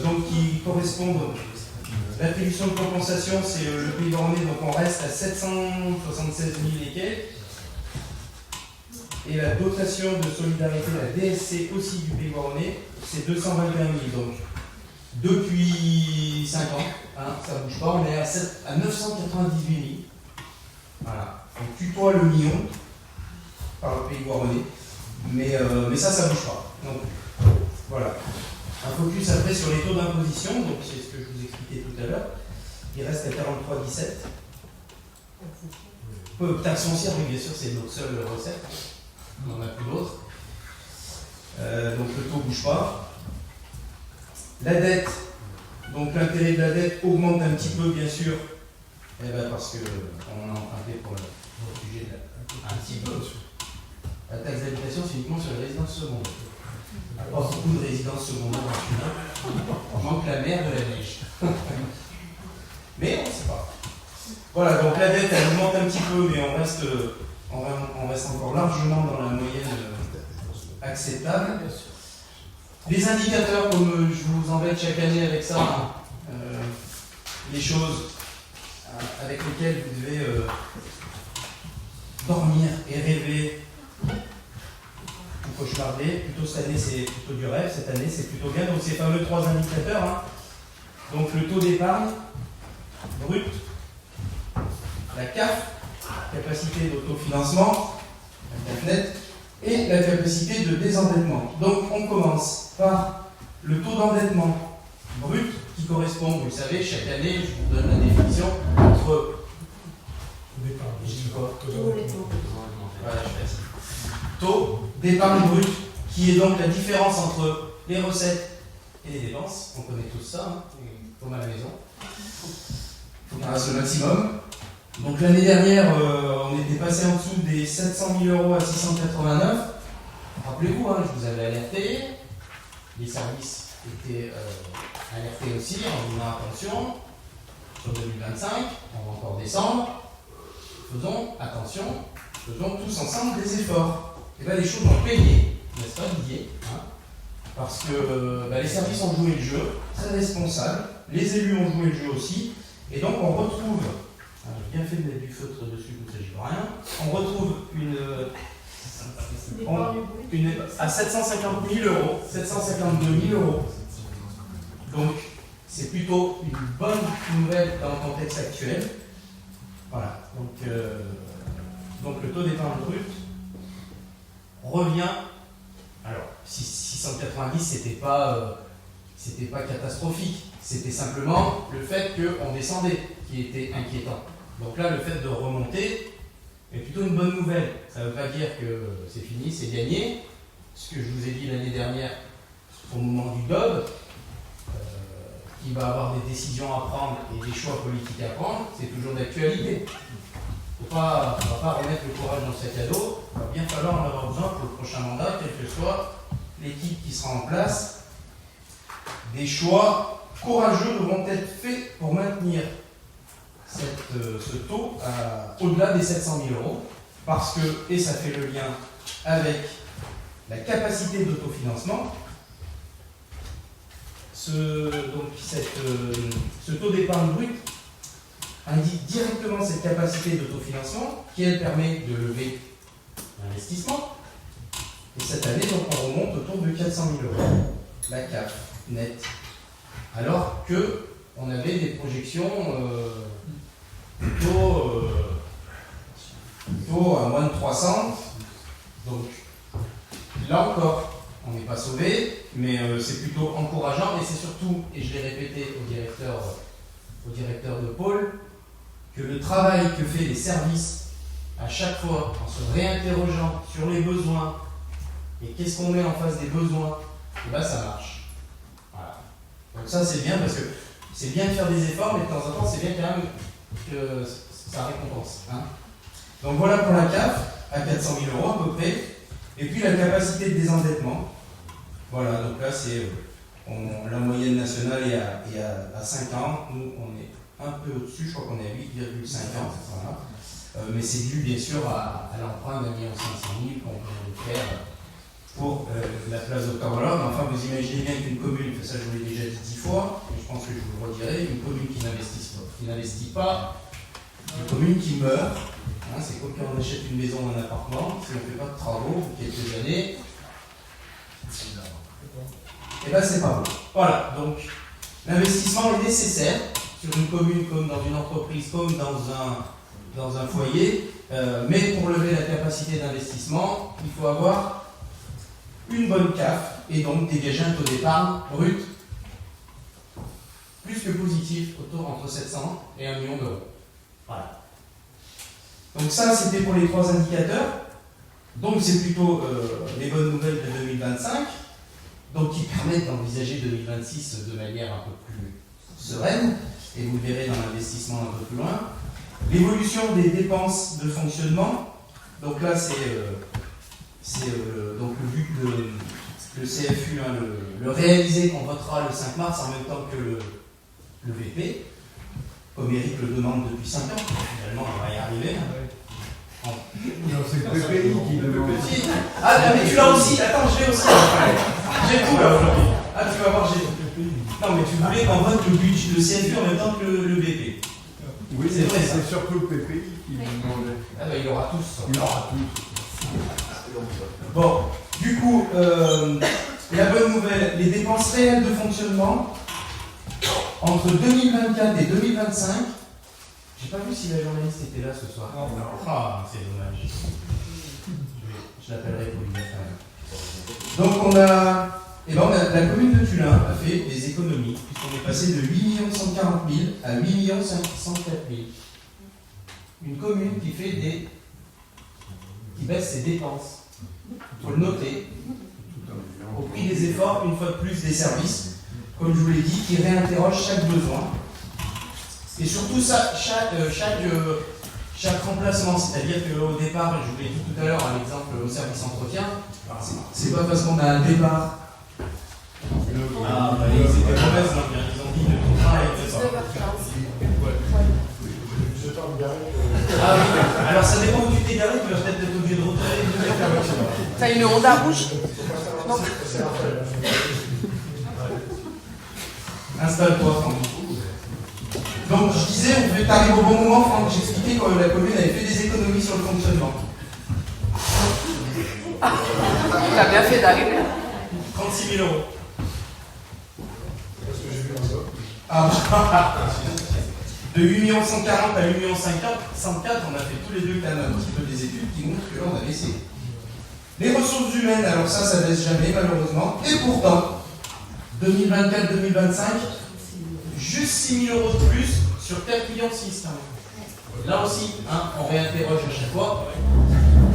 Speaker 1: Donc qui correspondent. L'attribution de compensation, c'est le pays boronnais, donc on reste à 776 000 et quelques. Et la dotation de solidarité, la DSC aussi du pays boronnais, c'est 221 000. Donc depuis 5 ans, ça ne bouge pas, on est à 998 000. Voilà, on tutoie le million par le pays boronnais, mais ça ne bouge pas. Donc voilà. Un focus après sur les taux d'imposition, donc c'est ce que je vous expliquais tout à l'heure. Il reste à 43,17. Taxe foncière, oui, bien sûr, c'est notre seule recette. On n'en a plus d'autres. Donc le taux ne bouge pas. La dette, donc l'intérêt de la dette augmente un petit peu, bien sûr, parce qu'on a emprunté pour le sujet un petit peu. La taxe d'habitation, c'est uniquement sur les résidences secondes. Pas beaucoup de résidences secondaires en Chine. On manque la mer de la neige. Mais on ne sait pas. Voilà, donc la dette, elle augmente un petit peu, mais on reste encore largement dans la moyenne acceptable. Les indicateurs, comme je vous embête chaque année avec ça, les choses avec lesquelles vous devez dormir et rêver ou cauchemarder. Plutôt cette année, c'est plutôt du rêve, cette année, c'est plutôt bien. Donc ces fameux 3 indicateurs, hein. Donc le taux d'épargne brut, la CAF, capacité d'autofinancement, la CAF net, et la capacité de désendettement. Donc on commence par le taux d'endettement brut qui correspond, vous le savez, chaque année, je vous donne la définition, entre taux d'épargne brut, qui est donc la différence entre les recettes et les dépenses. On connaît tous ça, hein, comme à la maison. Il faut qu'il reste le maximum. Donc l'année dernière, on était passé en dessous des 700 000 € à 689. Rappelez-vous, hein, je vous avais alerté, les services étaient alertés aussi en disant attention, sur 2025, on va encore descendre, faisons attention, faisons tous ensemble des efforts. Et bien les choses ont payé, n'est-ce pas Didier, hein, parce que les services ont joué le jeu, très responsables, les élus ont joué le jeu aussi, et donc on retrouve, j'ai bien fait de mettre du feutre dessus, comme ça j'y vois rien, on retrouve à 750 000 €, 752 000 €. Donc c'est plutôt une bonne nouvelle dans le contexte actuel. Voilà, donc le taux d'épargne brut revient. Alors, 690, c'était pas catastrophique. C'était simplement le fait qu'on descendait qui était inquiétant. Donc là, le fait de remonter est plutôt une bonne nouvelle. Ça ne veut pas dire que c'est fini, c'est gagné. Ce que je vous ai dit l'année dernière au moment du DOB, qui va avoir des décisions à prendre et des choix politiques à prendre, c'est toujours d'actualité. On ne va pas remettre le courage dans le sac à dos, il va bien falloir en avoir besoin pour le prochain mandat, quelle que soit l'équipe qui sera en place. Des choix courageux devront être faits pour maintenir ce taux au-delà des 700 000 €, parce que, et ça fait le lien avec la capacité d'autofinancement, ce taux d'épargne brut indique directement cette capacité d'autofinancement qui, elle, permet de lever l'investissement. Et cette année, donc, on remonte autour de 400 000 €, la CAF nette. Alors qu'on avait des projections plutôt à moins de 300. Donc, là encore, on n'est pas sauvé, mais c'est plutôt encourageant, et c'est surtout, et je l'ai répété au directeur de pôle, que le travail que fait les services à chaque fois, en se réinterrogeant sur les besoins, et qu'est-ce qu'on met en face des besoins, et bien ça marche. Voilà. Donc ça c'est bien, parce que c'est bien de faire des efforts, mais de temps en temps c'est bien quand même que ça récompense. Hein. Donc voilà pour la CAF, à 400 000 € à peu près. Et puis la capacité de désendettement. Voilà, donc là c'est la moyenne nationale est à 5 ans. Nous on est un peu au-dessus, je crois qu'on est à 8,5 ans. Voilà. Mais c'est dû bien sûr à l'emprunt d'1,5 million qu'on peut faire pour la place d'Ottawa. Mais enfin vous imaginez bien qu'une commune, ça je vous l'ai déjà dit 10 fois, mais je pense que je vous le redirai, une commune qui n'investit pas, une commune qui meurt. Hein, c'est comme quand on achète une maison ou un appartement, si on ne fait pas de travaux quelques années, et bien c'est pas bon. Voilà, donc l'investissement est nécessaire sur une commune comme dans une entreprise, comme dans un foyer, mais pour lever la capacité d'investissement, il faut avoir une bonne CAF et donc dégager un taux d'épargne brut plus que positif, autour entre 700 et 1 million d'euros. Voilà. Donc ça, c'était pour les 3 indicateurs. Donc c'est plutôt les bonnes nouvelles de 2025, donc qui permettent d'envisager 2026 de manière un peu plus sereine, et vous le verrez dans l'investissement un peu plus loin. L'évolution des dépenses de fonctionnement, donc là c'est donc le but le CFU, hein, le réalisé qu'on votera le 5 mars en même temps que le VP. comme Eric le demande depuis 5 ans. Finalement, on va y arriver.
Speaker 8: Non, c'est le PPI qui demande.
Speaker 1: Ah, mais tu l'as aussi. Attends, je l'ai aussi. J'ai tout là aujourd'hui. Ah, tu vas voir, j'ai tout. Non, mais tu voulais qu'on vote le budget, le CFU en même temps que le BP.
Speaker 8: Oui,
Speaker 1: c'est vrai, ça.
Speaker 8: c'est surtout le PPI qui demandait.
Speaker 1: Ah, bah, il aura tous.
Speaker 8: Il aura tous.
Speaker 1: Bon, du coup, la bonne nouvelle, les dépenses réelles de fonctionnement entre 2024 et 2025. J'ai pas vu si la journaliste était là ce soir.
Speaker 8: Non.
Speaker 1: Ah, c'est dommage. Je l'appellerai pour lui dire quand même. Donc on a la commune de Tullin a fait des économies, puisqu'on est passé de 8 140 000 à 8 504 000. Une commune qui baisse ses dépenses. Il faut le noter. Au prix des efforts, une fois de plus, des services, comme je vous l'ai dit, qui réinterrogent chaque besoin. Et surtout chaque remplacement, c'est-à-dire qu'au départ, je vous l'ai dit tout à l'heure, un exemple au service entretien, c'est pas parce qu'on a un départ. Ah, bah, ils étaient mauvaises, donc ils ont dit le contrat était pas.
Speaker 2: 19h15.
Speaker 1: Ah oui, alors ça dépend où tu t'es garé, tu vas peut-être être obligé de retourner et de venir faire la voiture.
Speaker 2: T'as une Honda rouge? Non.
Speaker 1: Installe-toi, Franck. Donc, je disais, tu arrives au bon moment, Franck. J'expliquais quand la commune avait fait des économies sur le fonctionnement.
Speaker 2: T'as bien fait d'arriver.
Speaker 1: 36 000 €. Ah, de 8 140 à 8 154, on a fait tous les deux quand même un petit peu des études qui montrent que là, on a baissé. Les ressources humaines, alors ça baisse jamais, malheureusement. Et pourtant, 2024-2025, juste 6 000 € de plus sur 4 millions 6. Là aussi, on réinterroge à chaque fois.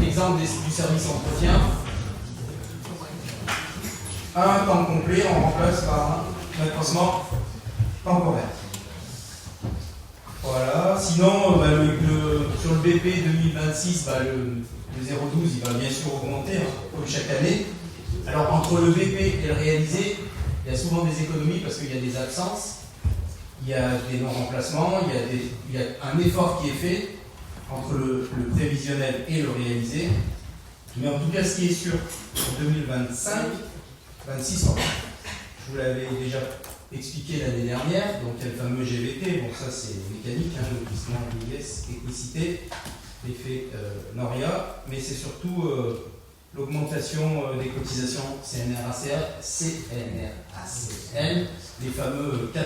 Speaker 1: Exemple du service entretien. Un temps complet, on remplace par un accroissement temporaire. Voilà. Sinon, sur le BP 2026, le 0,12, il va bien sûr augmenter, comme chaque année. Alors, entre le BP et le réalisé, il y a souvent des économies parce qu'il y a des absences, il y a des non-remplacements, il y a un effort qui est fait entre le prévisionnel et le réalisé. Mais en tout cas, ce qui est sûr, en 2026, je vous l'avais déjà expliqué l'année dernière, donc il y a le fameux GVT, bon ça c'est mécanique, le glissement équicité, l'effet Noria, mais c'est surtout l'augmentation des cotisations CNRACL, les fameux 4%,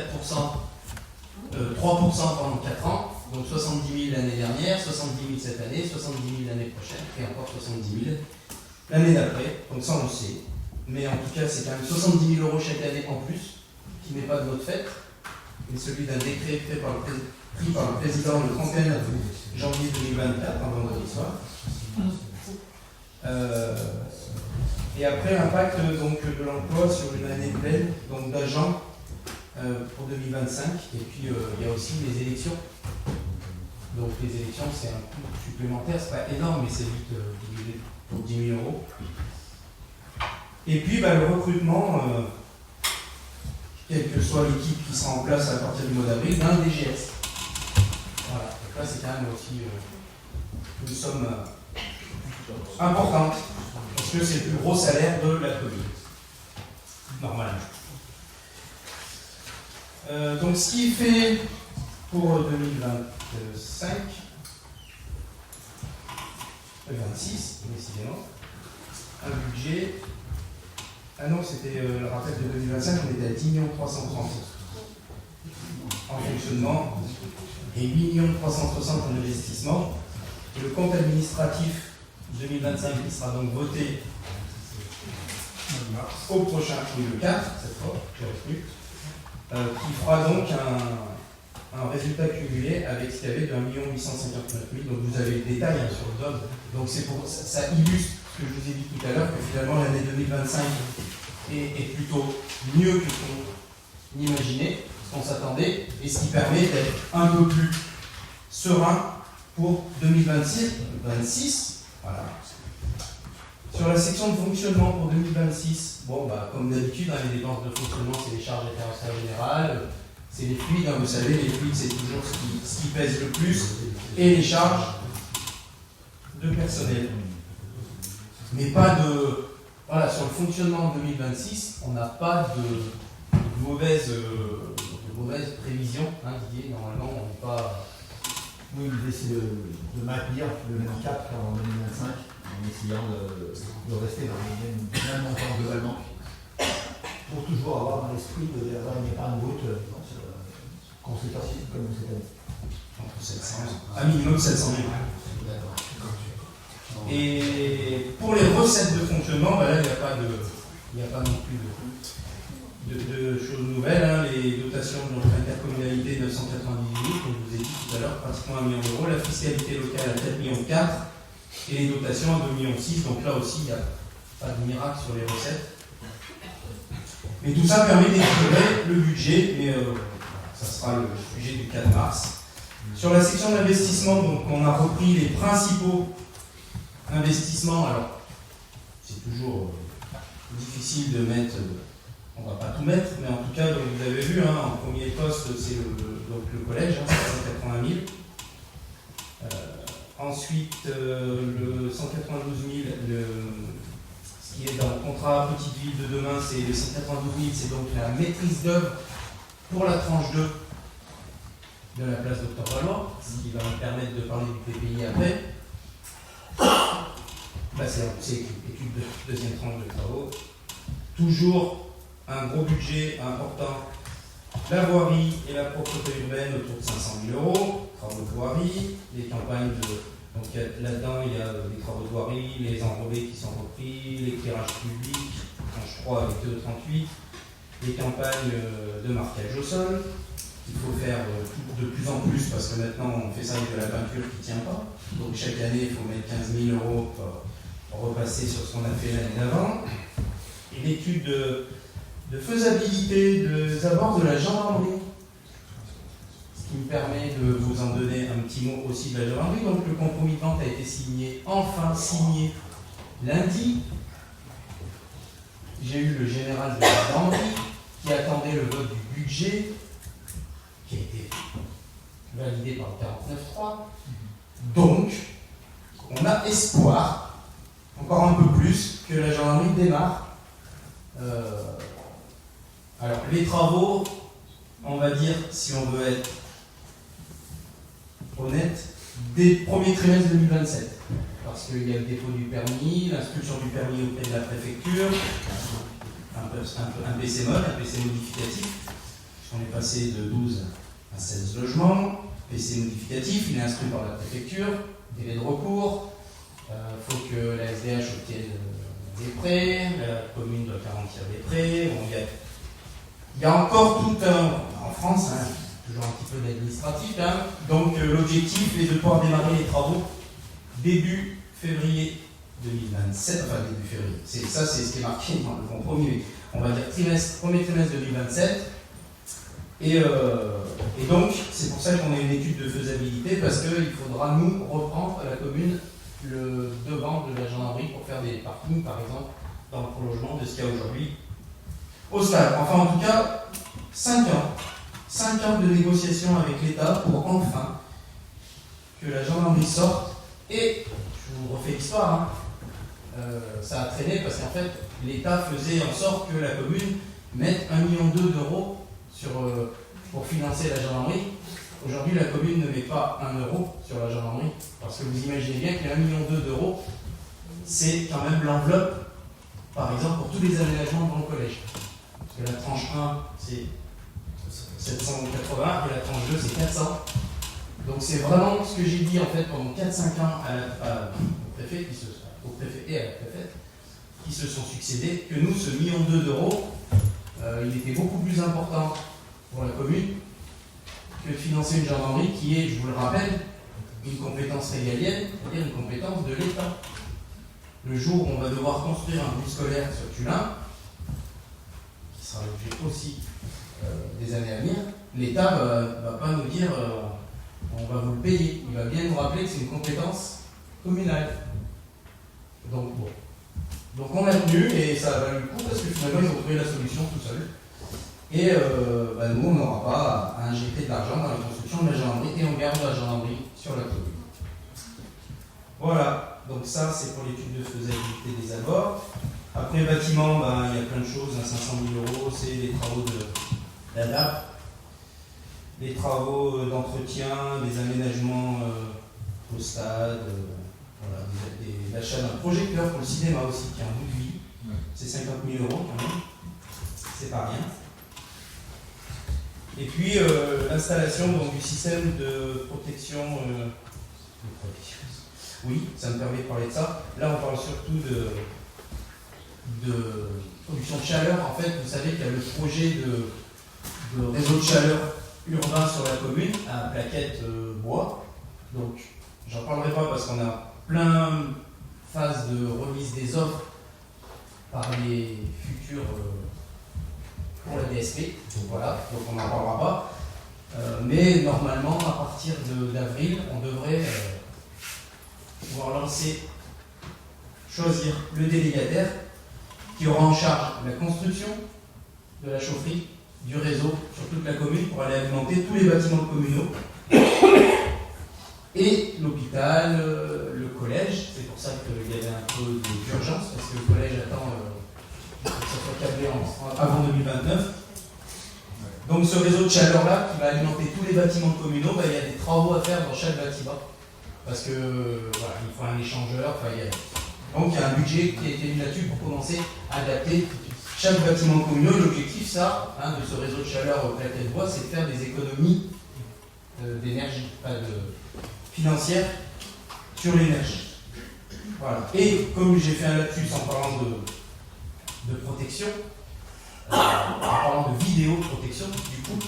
Speaker 1: 3% pendant 4 ans, donc 70 000 l'année dernière, 70 000 cette année, 70 000 l'année prochaine, et encore 70 000 l'année d'après, donc ça on le sait. Mais en tout cas, c'est quand même 70 000 € chaque année en plus, qui n'est pas de notre fait, mais celui d'un décret pris par le président le 31 janvier 2024, en vendredi soir. Et après, l'impact donc, de l'emploi sur une année pleine, donc d'agents pour 2025. Et puis, il y a aussi les élections. Donc, les élections, c'est un coût supplémentaire, c'est pas énorme, mais c'est vite divisé pour 10 000 €. Et puis, le recrutement, quelle que soit l'équipe qui sera en place à partir du mois d'avril, d'un DGS. Voilà, donc là, c'est quand même aussi une somme importante, parce que c'est le plus gros salaire de la commune, normalement. Donc, ce qui fait pour 2025, 26, décidément, un budget. Ah non, c'était le rappel de 2025, on était à 10 330 en fonctionnement et 8 360 en investissement. Et le compte administratif 2025 qui sera donc voté au prochain, oui, le 4, cette fois, j'ai retenu, qui fera donc un résultat cumulé avec ce qu'il y avait de 1 859 000. Donc vous avez le détail sur le DOM. Donc c'est pour ça illustre ce que je vous ai dit tout à l'heure, que finalement l'année 2025 est plutôt mieux que ce qu'on imaginait, ce qu'on s'attendait, et ce qui permet d'être un peu plus serein pour 2026. Voilà. Sur la section de fonctionnement pour 2026, comme d'habitude, les dépenses de fonctionnement, c'est les charges d'intervention générale, c'est les fluides, hein, vous savez, les fluides c'est toujours ce qui pèse le plus, et les charges de personnel. Mais pas de... Voilà, sur le fonctionnement en 2026, on n'a pas de mauvaises prévisions, hein, Didier, normalement on n'est pas...
Speaker 9: Oui, l'idée c'est de maintenir le même cap qu'en 2025, en essayant de rester dans le même montant globalement, pour toujours avoir dans l'esprit d'avoir une épargne brute conséquente comme cette année.
Speaker 1: Entre 700, à minimum 700 000. Et pour les recettes de fonctionnement, bah là, il n'y a pas non plus de choses nouvelles. Hein. Les dotations de l'intercommunalité 998, comme je vous ai dit tout à l'heure, pratiquement 1 million d'euros. La fiscalité locale à 4,4 millions et les dotations à 2,6 millions. Donc là aussi, il n'y a pas de miracle sur les recettes. Mais tout ça permet d'équilibrer le budget, mais ça sera le sujet du 4 mars. Sur la section d'investissement, donc on a repris les principaux investissements. Alors, c'est toujours difficile de mettre, on ne va pas tout mettre, mais en tout cas, donc, vous avez vu, hein, en premier poste, c'est le collège, hein, 180 000. Ensuite, le 192 000, ce qui est dans le contrat Petite Ville de demain, c'est le 192 000, c'est donc la maîtrise d'œuvre pour la tranche 2 de la place Docteur Valois, ce qui va me permettre de parler du PPI après. Là, c'est étude de deuxième tranche de travaux. Toujours un gros budget important. La voirie et la propreté urbaine autour de 500 000 euros. Travaux de voirie, les campagnes de... Donc là-dedans, il y a les travaux de voirie, les enrobés qui sont repris, l'éclairage public, tranche 3 avec 2,38, les campagnes de marquage au sol, qu'il faut faire de plus en plus parce que maintenant on fait ça avec de la peinture qui ne tient pas. Donc chaque année, il faut mettre 15 000 euros pour repasser sur ce qu'on a fait l'année d'avant. Et l'étude de faisabilité des abords de la gendarmerie, ce qui me permet de vous en donner un petit mot aussi de la gendarmerie. Donc le compromis de vente a été enfin signé lundi. J'ai eu le général de la gendarmerie qui attendait le vote du budget, qui a été validé par le 49.3. Donc, on a espoir, encore un peu plus, que la gendarmerie démarre. Alors, les travaux, on va dire, si on veut être honnête, dès le premier trimestre 2027. Parce qu'il y a le dépôt du permis, l'instruction du permis auprès de la préfecture, un PC mod, un PC modificatif. On est passé de 12 à 16 logements. PC modificatif, il est instruit par la préfecture, délai de recours. Il faut que la SDH obtienne des prêts, la commune doit garantir des prêts. Bon, il y a encore tout un... En France, hein, toujours un petit peu d'administratif. Hein, donc l'objectif est de pouvoir démarrer les travaux début février 2027, enfin début février. Ça, c'est ce qui est marqué dans le compromis. On va dire premier trimestre 2027. Et donc, c'est pour ça qu'on a une étude de faisabilité, parce qu'il faudra nous reprendre à la commune le devant de la gendarmerie pour faire des parkings, par exemple, dans le prolongement de ce qu'il y a aujourd'hui au stade. Enfin, en tout cas, 5 ans. 5 ans de négociations avec l'État pour enfin que la gendarmerie sorte. Et, je vous refais l'histoire, hein, ça a traîné parce qu'en fait, l'État faisait en sorte que la commune mette 1,2 million d'euros pour financer la gendarmerie. Aujourd'hui, la commune ne met pas 1 euro sur la gendarmerie, parce que vous imaginez bien que les 1,2 million d'euros, c'est quand même l'enveloppe, par exemple, pour tous les aménagements dans le collège. Parce que la tranche 1, c'est 780, et la tranche 2, c'est 400. Donc c'est vraiment ce que j'ai dit en fait pendant 4-5 ans au préfet et à la préfète, qui se sont succédés, que nous, ce 1,2 million d'euros, il était beaucoup plus important pour la commune que de financer une gendarmerie qui est, je vous le rappelle, une compétence régalienne, c'est-à-dire une compétence de l'État. Le jour où on va devoir construire un bus scolaire sur Tullin, qui sera l'objet aussi des années à venir, l'État ne va pas nous dire on va vous le payer. Il va bien nous rappeler que c'est une compétence communale. Donc bon. Donc on a tenu et ça a valu le coup parce que finalement ils ont trouvé la solution tout seuls. Et nous, on n'aura pas à injecter de l'argent dans la construction de la gendarmerie et on garde la gendarmerie sur la commune. Voilà, donc ça c'est pour l'étude de faisabilité des abords. Après bâtiment, il y a plein de choses, 500 000 €, c'est les travaux de l'ADAP, les travaux d'entretien, des aménagements au stade, voilà, l'achat d'un projecteur pour le cinéma aussi, qui est un bout de vie. C'est 50 000 € quand même, c'est pas rien. Et puis l'installation du système de protection. Oui, ça me permet de parler de ça. Là, on parle surtout de production de chaleur. En fait, vous savez qu'il y a le projet de réseau de chaleur urbain sur la commune à plaquettes bois. Donc, j'en parlerai pas parce qu'on a plein de phases de remise des offres par les futurs pour la DSP. Voilà, donc on n'en parlera pas. Mais normalement, à partir d'avril, on devrait pouvoir choisir le délégataire qui aura en charge la construction de la chaufferie du réseau sur toute la commune pour aller alimenter tous les bâtiments communaux et l'hôpital, le collège. C'est pour ça qu'il y avait un peu d'urgence parce que le collège attend que ça soit câblé avant 2029. Donc ce réseau de chaleur-là qui va alimenter tous les bâtiments communaux, il y a des travaux à faire dans chaque bâtiment. Parce que voilà, il faut un échangeur, donc il y a un budget qui a été mis là-dessus pour commencer à adapter chaque bâtiment communal. L'objectif, de ce réseau de chaleur plaquettes bois, c'est de faire des économies d'énergie, financières sur l'énergie. Voilà. Et comme j'ai fait un lapsus en parlant de protection, en parlant de vidéoprotection, du coup,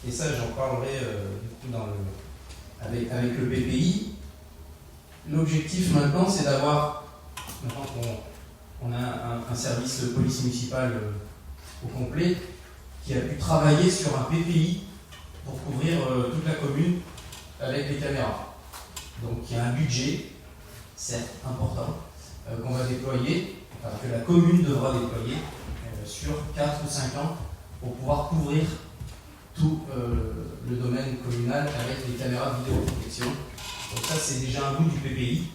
Speaker 1: et ça j'en parlerai du coup avec le PPI. L'objectif maintenant, c'est d'avoir, maintenant qu'on a un service de police municipale au complet, qui a pu travailler sur un PPI pour couvrir toute la commune avec les caméras. Donc il y a un budget, certes important, qu'on va déployer, que la commune devra déployer sur 4 ou 5 ans pour pouvoir couvrir tout le domaine communal avec les caméras de vidéoprotection. Donc ça, c'est déjà un bout du PPI.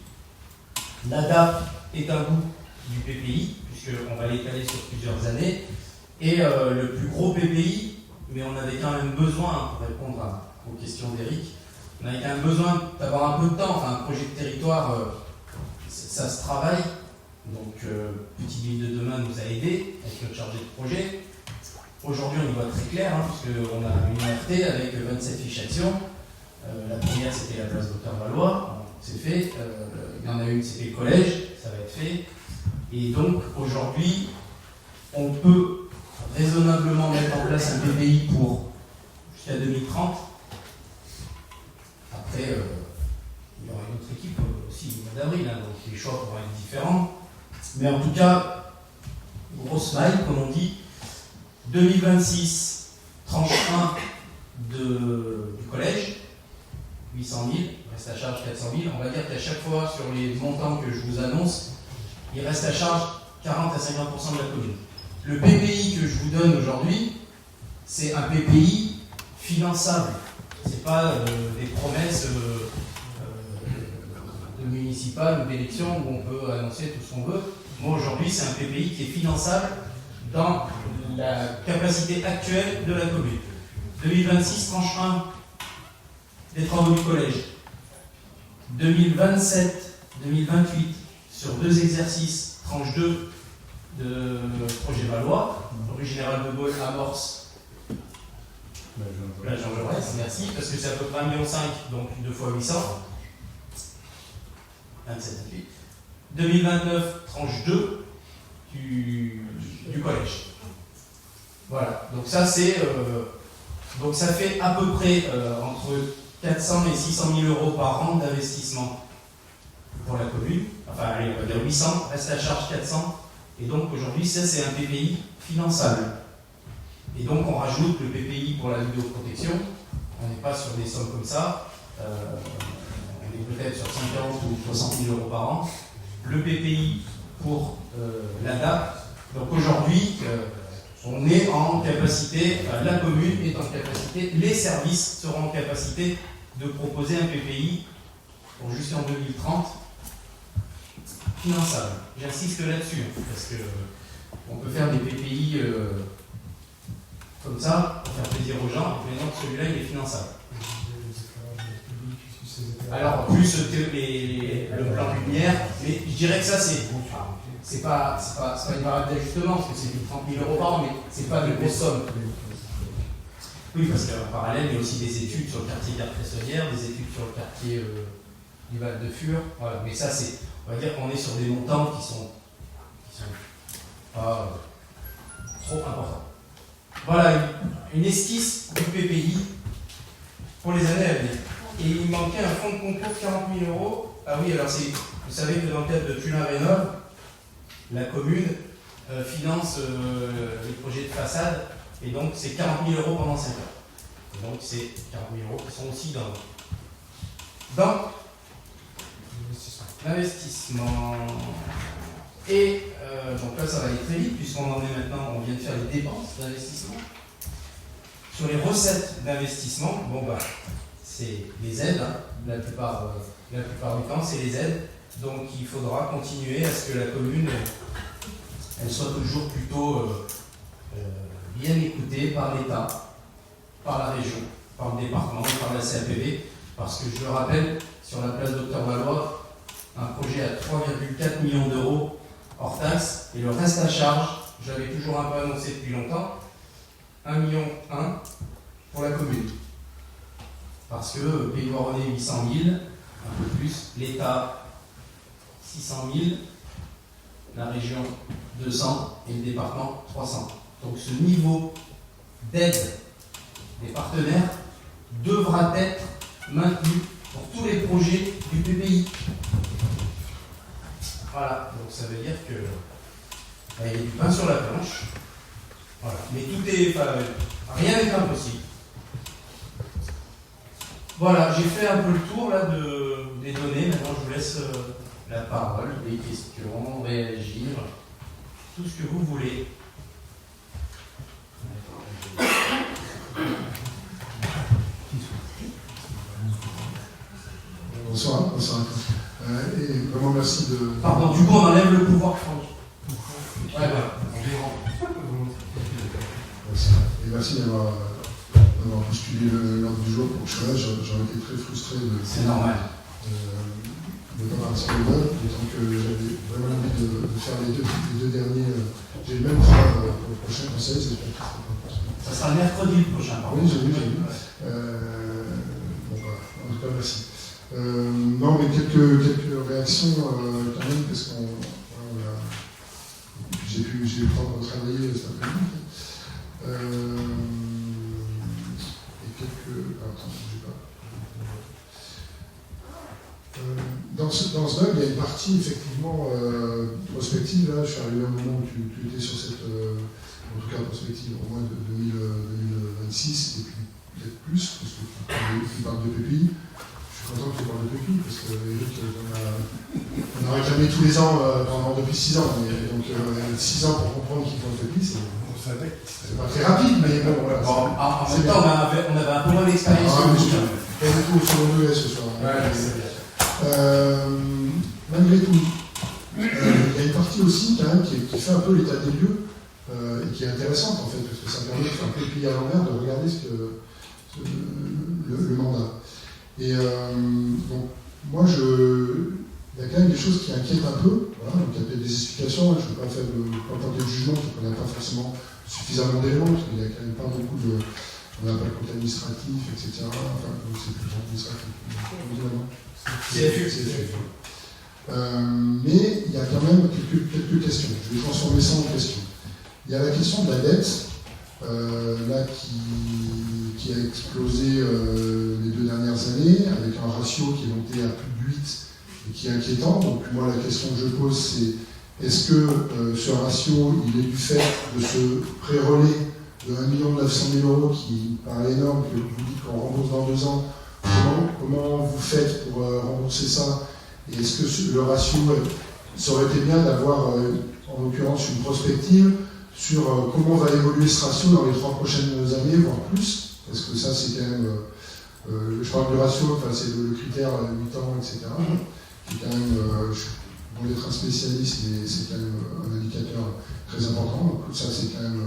Speaker 1: L'ADAP est un bout du PPI, puisqu'on va l'étaler sur plusieurs années. Et le plus gros PPI, mais on avait quand même besoin, pour répondre aux questions d'Éric, on avait quand même besoin d'avoir un peu de temps. Un projet de territoire, ça se travaille. Donc Petite Ville de demain nous a aidés avec notre chargé de projet. Aujourd'hui, on y voit très clair, puisqu'on a une RT avec 27 fiches actions. La première, c'était la place Docteur Valois, c'est fait. Il y en a une, c'était le collège, ça va être fait. Et donc, aujourd'hui, on peut raisonnablement mettre en place un PPI pour jusqu'à 2030. Après, il y aura une autre équipe aussi au mois d'avril, donc les choix pourront être différents. Mais en tout cas, grosse maille, comme on dit. 2026, tranche 1 du collège, 800 000, reste à charge 400 000. On va dire qu'à chaque fois, sur les montants que je vous annonce, il reste à charge 40 à 50% de la commune. Le PPI que je vous donne aujourd'hui, c'est un PPI finançable. Ce n'est pas des promesses de municipales ou d'élections où on peut annoncer tout ce qu'on veut. Moi, aujourd'hui, c'est un PPI qui est finançable dans la capacité actuelle de la commune. 2026, tranche 1 des travaux du collège. 2027, 2028, sur 2 exercices, tranche 2 de projet Valois, rue Général de Gaulle, amorce la Jean Jaurès, merci, parce que c'est à peu près 1,5 million, donc 2 fois 800. 27, 28. 2029, tranche 2 du collège. Voilà, donc ça c'est donc ça fait à peu près entre 400 et 600 000 euros par an d'investissement pour la commune. Enfin, allez, on va dire 800, reste à charge 400. Et donc aujourd'hui, ça c'est un PPI finançable. Et donc on rajoute le PPI pour la vidéoprotection. On n'est pas sur des sommes comme ça. On est peut-être sur 50 ou 60 000 euros par an. Le PPI pour l'ADAP. Donc aujourd'hui, On est en capacité, enfin, la commune est en capacité, les services seront en capacité de proposer un PPI pour jusqu'en 2030 finançable. J'insiste là-dessus, parce que on peut faire des PPI comme ça, pour faire plaisir aux gens, mais non, celui-là, il est finançable. Alors, plus le plan lumière, mais je dirais que ça, c'est pas une variable d'ajustement, parce que c'est 30 000 € par an, mais c'est pas de grosse somme. Oui, parce qu'en parallèle, il y a aussi des études sur le quartier d'Arc-Cressonnière, des études sur le quartier du Val-de-Fur, voilà. Mais ça, on va dire qu'on est sur des montants qui sont pas trop importants. Voilà, une esquisse du PPI pour les années à venir. Et il manquait un fonds de concours de 40 000 €. Ah oui, alors vous savez que dans le cadre de Tulin Rénov', la commune finance les projets de façade, et donc c'est 40 000 € pendant 5 ans. Et donc c'est 40 000 € qui sont aussi dans l'investissement. Et donc là ça va aller très vite, puisqu'on en est maintenant, on vient de faire les dépenses d'investissement. Sur les recettes d'investissement, bon bah, c'est les aides, hein, la plupart du temps c'est les aides, donc il faudra continuer à ce que la commune elle soit toujours plutôt bien écoutée par l'État, par la région, par le département, par la CAPV, parce que je le rappelle, sur la place Docteur Valois, un projet à 3,4 millions € hors taxe, et le reste à charge, j'avais toujours un peu annoncé depuis longtemps, 1,1 million pour la commune. Parce que Pays de Voironnet 800 000, un peu plus, l'État 600 000, la région 200 et le département 300. Donc ce niveau d'aide des partenaires devra être maintenu pour tous les projets du PPI. Voilà, donc ça veut dire que il y a du pain sur la planche. Voilà. Mais tout est. Rien n'est impossible. Voilà, j'ai fait un peu le tour là des données. Maintenant, je vous laisse la parole, les questions, réagir, tout ce que vous voulez.
Speaker 10: Bonsoir. Et vraiment merci de.
Speaker 1: Pardon, du coup, on enlève le pouvoir, Franck. Ouais, voilà.
Speaker 10: Et merci d'avoir bousculé l'ordre du jour pour que je sois là. J'aurais été très frustré
Speaker 1: C'est normal.
Speaker 10: De ne pas participer au vote, d'autant que j'avais vraiment envie de faire les deux derniers. J'ai le même droit pour le prochain conseil.
Speaker 1: Ça sera le mercredi le prochain.
Speaker 10: Oui, j'ai vu. Bon, voilà. En tout cas, merci. Non, mais quelques réactions quand même, parce qu'on j'ai pu le temps de travailler cet après-midi. Et quelques. Attends, je sais pas. Dans ce blog, il y a une partie effectivement prospective. Là, je suis arrivé au moment où tu étais sur cette, en tout cas prospective au moins de 2026 et puis peut-être plus, parce que tu parles de PPI. Je suis content que tu parles de PPI parce que Eric, on a réclamé tous les ans depuis 6 ans. Donc 6 ans pour comprendre qu'il faut le PPI, c'est pas très rapide, mais bon, voilà.
Speaker 1: Bon, en même temps, on avait un peu moins d'expérience.
Speaker 10: Pas du tout sur le ce soir.
Speaker 1: Ouais, c'est bien.
Speaker 10: Malgré tout, il y a une partie aussi quand même qui fait un peu l'état des lieux et qui est intéressante en fait, parce que ça permet de faire un peu plier à l'envers, de regarder le mandat. Et donc, moi, il y a quand même des choses qui inquiètent un peu. Voilà, donc il y a peut-être des explications, je ne veux pas faire de jugement, parce qu'on n'a pas forcément suffisamment d'éléments, parce qu'il n'y a quand même pas beaucoup de. On n'a pas le compte administratif, etc. Enfin, c'est plus administratif. Mais il y a quand même quelques questions. Je vais transformer ça en questions. Il y a la question de la dette, là qui a explosé les 2 dernières années, avec un ratio qui est monté à plus de 8 et qui est inquiétant. Donc moi la question que je pose c'est est-ce que ce ratio il est du fait de ce pré-relais de 1 900 000 € qui paraît énorme, que vous dites qu'on rembourse dans 2 ans, comment vous faites pour rembourser ça? Et est-ce que le ratio, ça aurait été bien d'avoir, en l'occurrence, une prospective sur comment va évoluer ce ratio dans les 3 prochaines années, voire plus, parce que ça c'est quand même, je parle du ratio, enfin, c'est le critère 8 ans, etc., qui est quand même, bon d'être un spécialiste, mais c'est quand même un indicateur très important, donc ça c'est quand même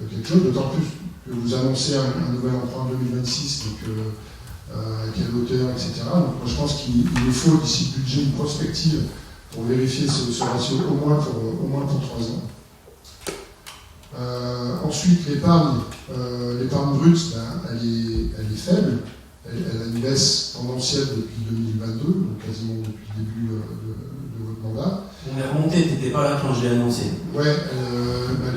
Speaker 10: quelque chose, d'autant plus que vous annoncez un nouvel emprunt en 2026, donc à quelle hauteur, etc. Donc moi je pense qu'il nous faut d'ici le budget une prospective pour vérifier ce ratio au moins pour 3 ans. Ensuite, l'épargne brute, elle est faible. Elle a une baisse tendancielle depuis 2022, donc quasiment depuis le début de votre mandat.
Speaker 1: On est remonté, tu n'étais pas là quand je l'ai annoncé.
Speaker 10: Ouais,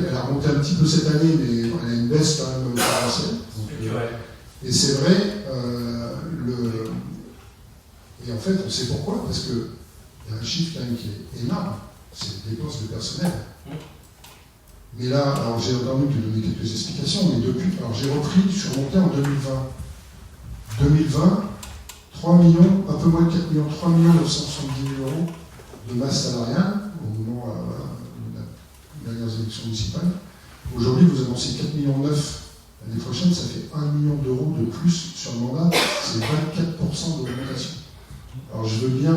Speaker 10: elle a remonté un petit peu cette année, mais elle a une baisse quand même tendancielle. Et c'est vrai, et en fait, on sait pourquoi, parce qu'il y a un chiffre quand même qui est énorme, c'est les dépenses de personnel. Mais là, alors j'ai entendu te donner quelques explications, mais depuis, alors j'ai repris, je suis remonté en 2020. 2020, 3 millions, un peu moins de 4 millions, 3 970 000 euros de masse salariale au moment des dernières élections municipales. Aujourd'hui, vous annoncez 4,9 millions. L'année prochaine, ça fait 1 million d'euros de plus sur le mandat, c'est 24% d'augmentation. Alors je veux bien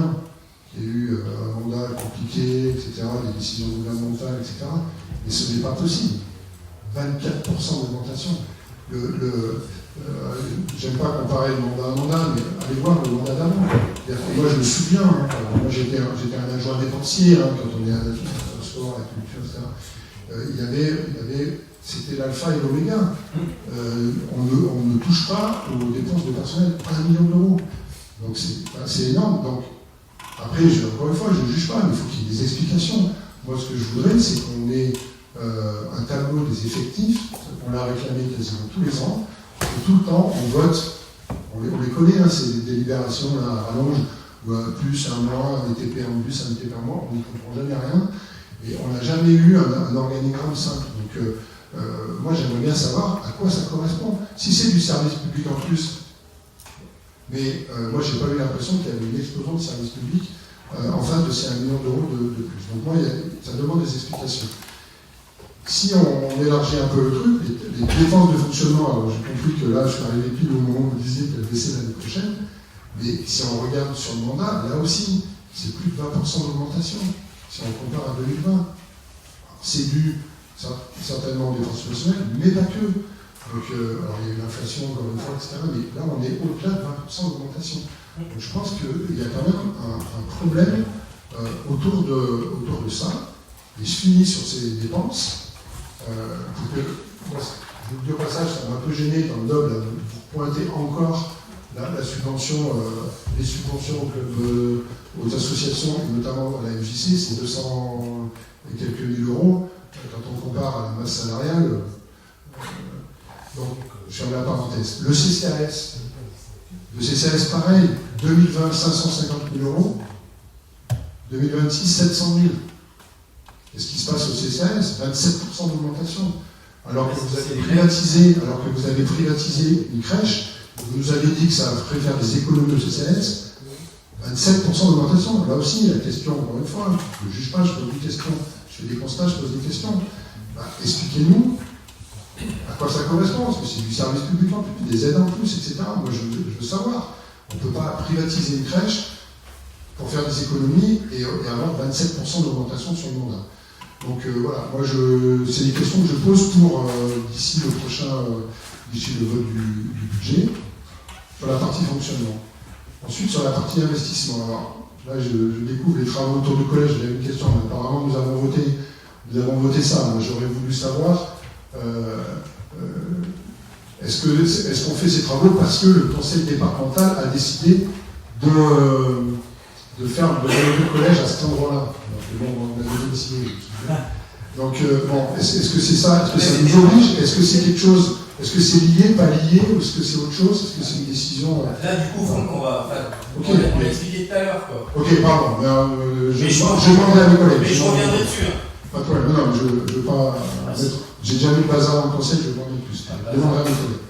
Speaker 10: qu'il y ait eu un mandat compliqué, etc., des décisions gouvernementales, etc., mais ce n'est pas possible. 24% d'augmentation. J'aime pas comparer le mandat à un mandat, mais allez voir le mandat d'avant. Moi je me souviens, moi j'étais un adjoint dépensier quand on est à la sport, à la culture, etc. C'était l'alpha et l'oméga. On ne touche pas aux dépenses de personnel 1 million d'euros. Donc c'est énorme. Donc, après, encore une fois, je ne juge pas, mais il faut qu'il y ait des explications. Moi, ce que je voudrais, c'est qu'on ait un tableau des effectifs, on l'a réclamé quasiment tous les ans, et tout le temps, on vote, on les connaît, ces délibérations là, à rallonge, ou plus un mois, un ETP en plus, un ETP par mois, on n'y comprend jamais rien, et on n'a jamais eu un organigramme simple. Donc, moi, j'aimerais bien savoir à quoi ça correspond. Si c'est du service public en plus, mais moi, je n'ai pas eu l'impression qu'il y avait une explosion de service public en face de ces 1 million d'euros de plus. Donc moi, ça demande des explications. Si on élargit un peu le truc, les dépenses de fonctionnement, alors j'ai compris que là, je suis arrivé pile au moment où vous disiez qu'elle baissait l'année prochaine, mais si on regarde sur le mandat, là aussi, c'est plus de 20% d'augmentation, si on compare à 2020. C'est dû certainement aux dépenses personnelles, mais pas que. Donc, alors il y a eu l'inflation, encore une fois, etc. Mais là, on est au-delà de 20% d'augmentation. Donc, je pense qu'il y a quand même un problème autour de ça. Et je finis sur ces dépenses. Pour que, moi, je vous le dis au passage, ça m'a un peu gêné dans le DOB, vous pointez encore la subvention, les subventions aux associations, et notamment à la FJC, c'est 200 et quelques mille euros. Quand on compare à la masse salariale, donc je ferme la parenthèse. Le CCAS pareil, 2020, 550 000 euros, 2026, 700 000. Qu'est-ce qui se passe au CCAS? 27% d'augmentation. Alors que vous avez privatisé une crèche, vous nous avez dit que ça ferait faire des économies au CCAS, 27% d'augmentation. Là aussi, la question, encore une fois, je ne juge pas, je pose des questions. Je fais des constats, je pose des questions. Expliquez-nous à quoi ça correspond, parce que c'est du service public en plus, des aides en plus, etc. Moi, je veux savoir. On ne peut pas privatiser une crèche pour faire des économies et avoir 27% d'augmentation sur le mandat. Donc voilà, moi c'est des questions que je pose pour d'ici le vote du budget, sur la partie fonctionnement. Ensuite, sur la partie investissement. Alors là, je découvre les travaux autour du collège, j'avais une question, mais apparemment nous avons voté ça. Moi, j'aurais voulu savoir est-ce qu'on fait ces travaux parce que le conseil départemental a décidé de faire le collège à cet endroit-là. On a décidé. Donc, est-ce que c'est ça? Est-ce que ça nous oblige? Est-ce que c'est quelque chose? Est-ce que c'est lié, pas lié? Ou est-ce que c'est autre chose? Est-ce que c'est une décision?
Speaker 1: Là, du coup, Franck, on l'a expliqué tout à l'heure.
Speaker 10: Ok, pardon. Je demanderai à mes collègues.
Speaker 1: Mais je reviendrai dessus.
Speaker 10: Pas de problème. Non, je ne veux pas. J'ai déjà mis le bazar dans le conseil, je vais pas en mettre plus. Je demanderai à mes collègues.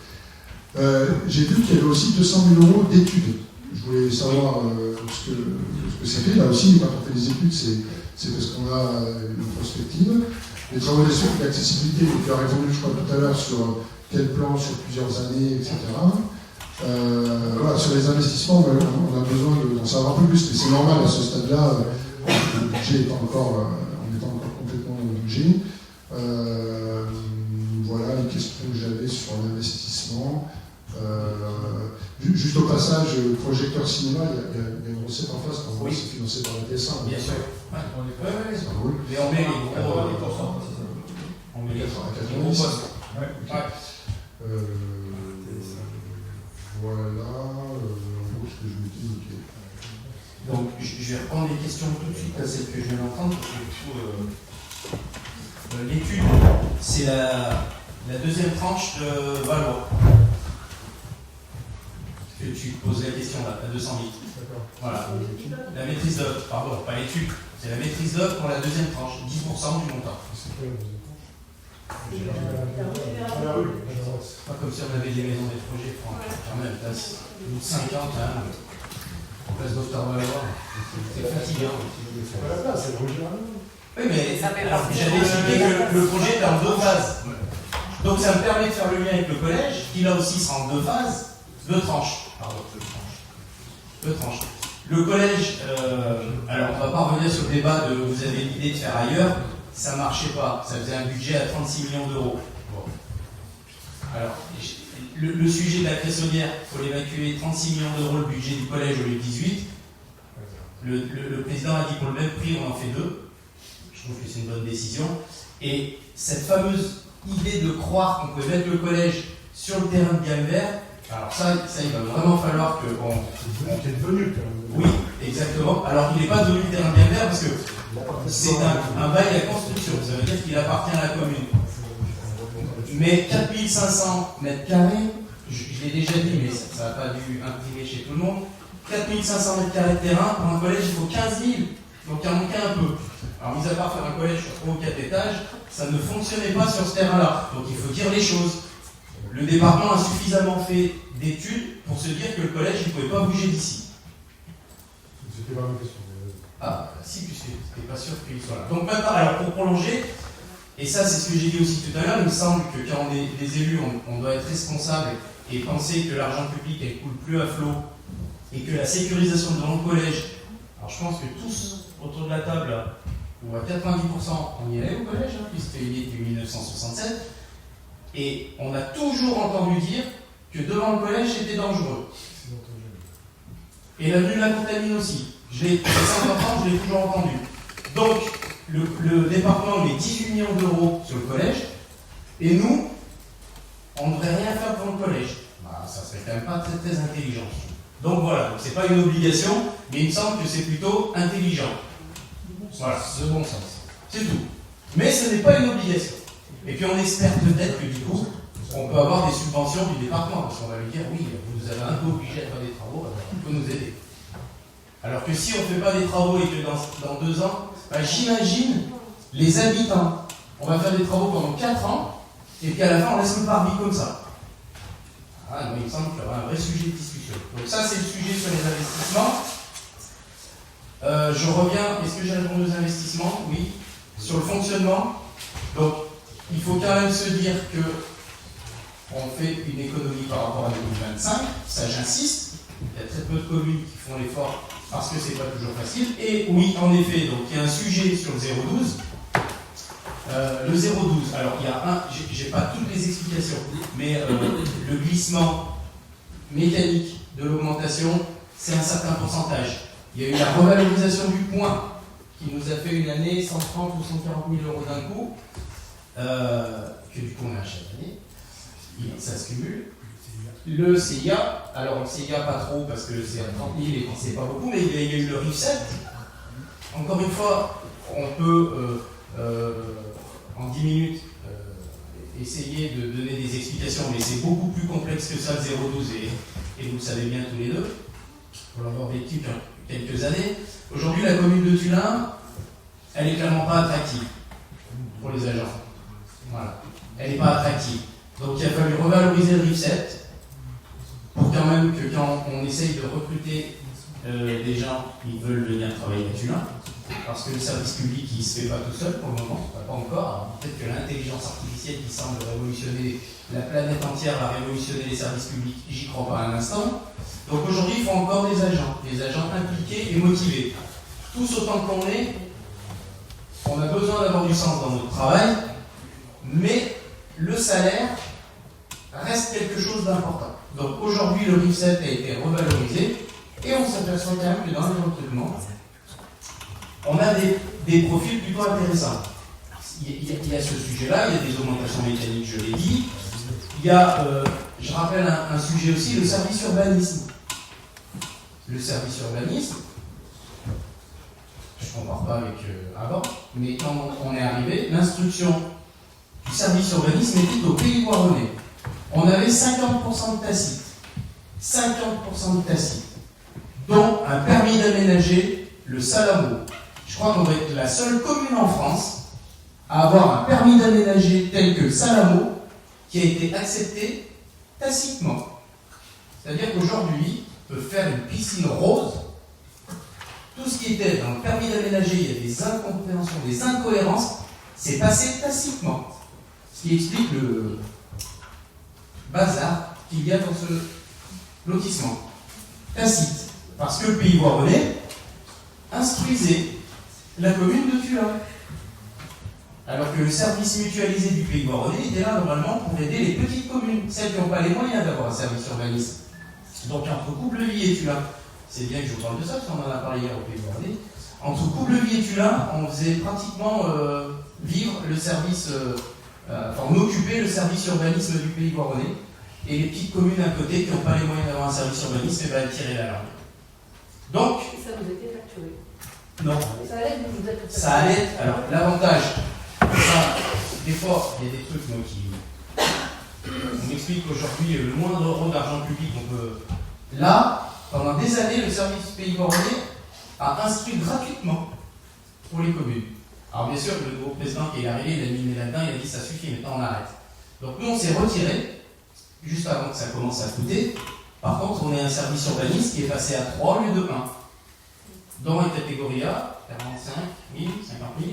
Speaker 10: J'ai vu qu'il y avait aussi 200 000 euros d'études. Je voulais savoir ce que c'était. Là aussi, quand on fait des études, c'est parce qu'on a une prospective. les travaux d'accessibilité, tu as répondu, je crois, tout à l'heure sur quel plan, sur plusieurs années, etc. Voilà, sur les investissements, on a besoin d'en savoir un peu plus, mais c'est normal à ce stade-là, le budget n'est pas encore, on n'est pas encore complètement dans le budget. Voilà les questions que j'avais sur l'investissement. Juste au passage, projecteur cinéma, il y a une recette en face, quand c'est financé par la TSA.
Speaker 1: Bien sûr.
Speaker 10: Ouais,
Speaker 1: c'est cool. Mais on met les gros. On met les gros postes.
Speaker 10: Voilà, ce que je m'étais noté.
Speaker 1: Donc, je vais reprendre les questions tout de suite à celles que je viens d'entendre. L'étude, c'est la deuxième tranche de Valois. Que tu poses la question là, à 200 000. Voilà. La maîtrise d'œuvre, pardon, pas l'étude, c'est la maîtrise d'œuvre pour la deuxième tranche, 10% du montant. Pas comme si on avait des maisons des projets, quand même, là, au bout de 5 ans, quand même, en place Docteur Valois, c'est fatigant.
Speaker 8: C'est pas la place, c'est le projet.
Speaker 1: Oui, mais j'avais expliqué que le projet est en 2 phases. Donc ça me permet de faire le lien avec le collège, qui là aussi sera en 2 phases, 2 tranches. Pardon, 2 tranches. Le collège, alors on ne va pas revenir sur le débat de vous avez l'idée de faire ailleurs, ça ne marchait pas, ça faisait un budget à 36 millions d'euros. Bon. Alors, le sujet de la cressonnière, il faut l'évacuer, 36 millions d'euros le budget du collège au lieu de 18. Le président a dit pour le même prix, on en fait 2. Je trouve que c'est une bonne décision. Et cette fameuse idée de croire qu'on peut mettre le collège sur le terrain de gamme vert, alors ça, il va vraiment falloir que...
Speaker 8: C'est devenu quand même.
Speaker 1: Oui, exactement. Alors il n'est pas devenu terrain de gamme vert parce que c'est un bail à construction. Ça veut dire qu'il appartient à la commune. Mais 4500 mètres carrés, je l'ai déjà dit, mais ça n'a pas dû imprimer chez tout le monde. 4500 mètres carrés de terrain, pour un collège, il faut 15 000. Donc il en manquait un peu. Alors, mis à part faire un collège sur 3 ou 4 étages, ça ne fonctionnait pas sur ce terrain-là. Donc il faut dire les choses. Le département a suffisamment fait d'études pour se dire que le collège, il ne pouvait pas bouger d'ici.
Speaker 8: C'était pas ma question.
Speaker 1: Ah, si, puisque tu n'es pas sûr qu'il soit là. Donc maintenant, alors pour prolonger, et ça c'est ce que j'ai dit aussi tout à l'heure, il me semble que quand on est des élus, on doit être responsable et penser que l'argent public ne coule plus à flot et que la sécurisation devant le collège, alors je pense que tous autour de la table, ou à 90%, on y allait au collège, hein, puisqu'il était 1967, et on a toujours entendu dire que devant le collège c'était dangereux. Et l'avenue de la Contamine aussi. Je l'ai 50 ans, je l'ai toujours entendu. Donc, le département met 18 millions d'euros sur le collège, et nous, on ne devrait rien faire pour le collège. Bah, ça serait quand même pas très, très intelligent. Donc voilà, c'est pas une obligation, mais il me semble que c'est plutôt intelligent. Voilà, de bon sens. C'est tout. Mais ce n'est pas une obligation. Et puis on espère peut-être que du coup, on peut avoir des subventions du département, parce qu'on va lui dire, oui, vous nous avez un peu obligé à faire des travaux, il faut nous aider. Alors que si on ne fait pas des travaux et que dans 2 ans, bah, j'imagine les habitants, on va faire des travaux pendant 4 ans, et puis à la fin on laisse le parvis comme ça. Ah, il me semble qu'il y aura un vrai sujet de discussion. Donc ça c'est le sujet sur les investissements. Je reviens, est-ce que j'ai répondu aux investissements? Oui. Sur le fonctionnement, donc il faut quand même se dire que on fait une économie par rapport à 2025, ça j'insiste, il y a très peu de communes qui font l'effort parce que c'est pas toujours facile, et oui, en effet, donc il y a un sujet sur le 012. Le 012, alors il y a j'ai pas toutes les explications, mais le glissement mécanique de l'augmentation, c'est un certain pourcentage. Il y a eu la revalorisation du point qui nous a fait une année 130 ou 140 000 euros d'un coup, que du coup on a chaque année, ça se cumule. Le CIA, alors le CIA pas trop parce que c'est à 30 000 et c'est pas beaucoup, mais il y a eu le RIF7. Encore une fois, on peut en 10 minutes essayer de donner des explications, mais c'est beaucoup plus complexe que ça le 012 et vous le savez bien tous les deux, pour l'avoir vécu quelques années. Aujourd'hui, la commune de Tullin, elle n'est clairement pas attractive pour les agents. Voilà. Elle n'est pas attractive. Donc il a fallu revaloriser le RIF7 pour quand même que quand on essaye de recruter des gens qui veulent venir travailler à Tullin, parce que le service public il ne se fait pas tout seul pour le moment, pas encore. Alors, peut-être que l'intelligence artificielle qui semble révolutionner la planète entière va révolutionner les services publics, j'y crois pas un instant. Donc aujourd'hui, il faut encore des agents impliqués et motivés. Tous autant qu'on est, on a besoin d'avoir du sens dans notre travail, mais le salaire reste quelque chose d'important. Donc aujourd'hui, le RIFSET a été revalorisé et on s'aperçoit quand même que dans les recrutements, on a des profils plutôt intéressants. Il y a ce sujet-là, il y a des augmentations mécaniques, je l'ai dit. Il y a, je rappelle un sujet aussi, le service urbanisme. Le service urbanisme, je ne compare pas avec avant, mais quand on est arrivé, l'instruction du service urbanisme était au Pays Voironnais. On avait 50% de tacite. 50% de tacite. Dont un permis d'aménager le Salamo. Je crois qu'on doit être la seule commune en France à avoir un permis d'aménager tel que le Salamo qui a été accepté tacitement. C'est-à-dire qu'aujourd'hui, on peut faire une piscine rose. Tout ce qui était dans le permis d'aménager, il y a des incompréhensions, des incohérences, c'est passé tacitement. Ce qui explique le bazar qu'il y a dans ce lotissement. Tacite. Parce que le Pays Voironnais instruisait la commune de Thuin. Alors que le service mutualisé du Pays Voironnais était là normalement pour aider les petites communes, celles qui n'ont pas les moyens d'avoir un service urbaniste. Donc entre Couplevis et Thuin, c'est bien que je vous parle de ça, parce qu'on en a parlé hier au Pays Voironnais, entre Couplevis et Thuin, on faisait pratiquement vivre le service, on occupait le service urbanisme du Pays Voironnais, et les petites communes à côté qui n'ont pas les moyens d'avoir un service urbanisme, et elles tiraient la langue. Donc,
Speaker 7: ça vous était facturé.
Speaker 1: Non.
Speaker 7: Ça allait, vous êtes
Speaker 1: ça allait. Alors, l'avantage, ça, des fois, il y a des trucs, moi, qui. On m'explique qu'aujourd'hui, le moindre euro d'argent public, on peut. Là, pendant des années, le service Pays Voironnais a instruit gratuitement pour les communes. Alors, bien sûr, le nouveau président qui est arrivé, il a mis le nez là-dedans, il a dit ça suffit, maintenant on arrête. Donc, nous, on s'est retiré, juste avant que ça commence à coûter. Par contre, on est un service urbaniste qui est passé à 3 au lieu de 1. Dans la catégorie A, 45 000, 50 000.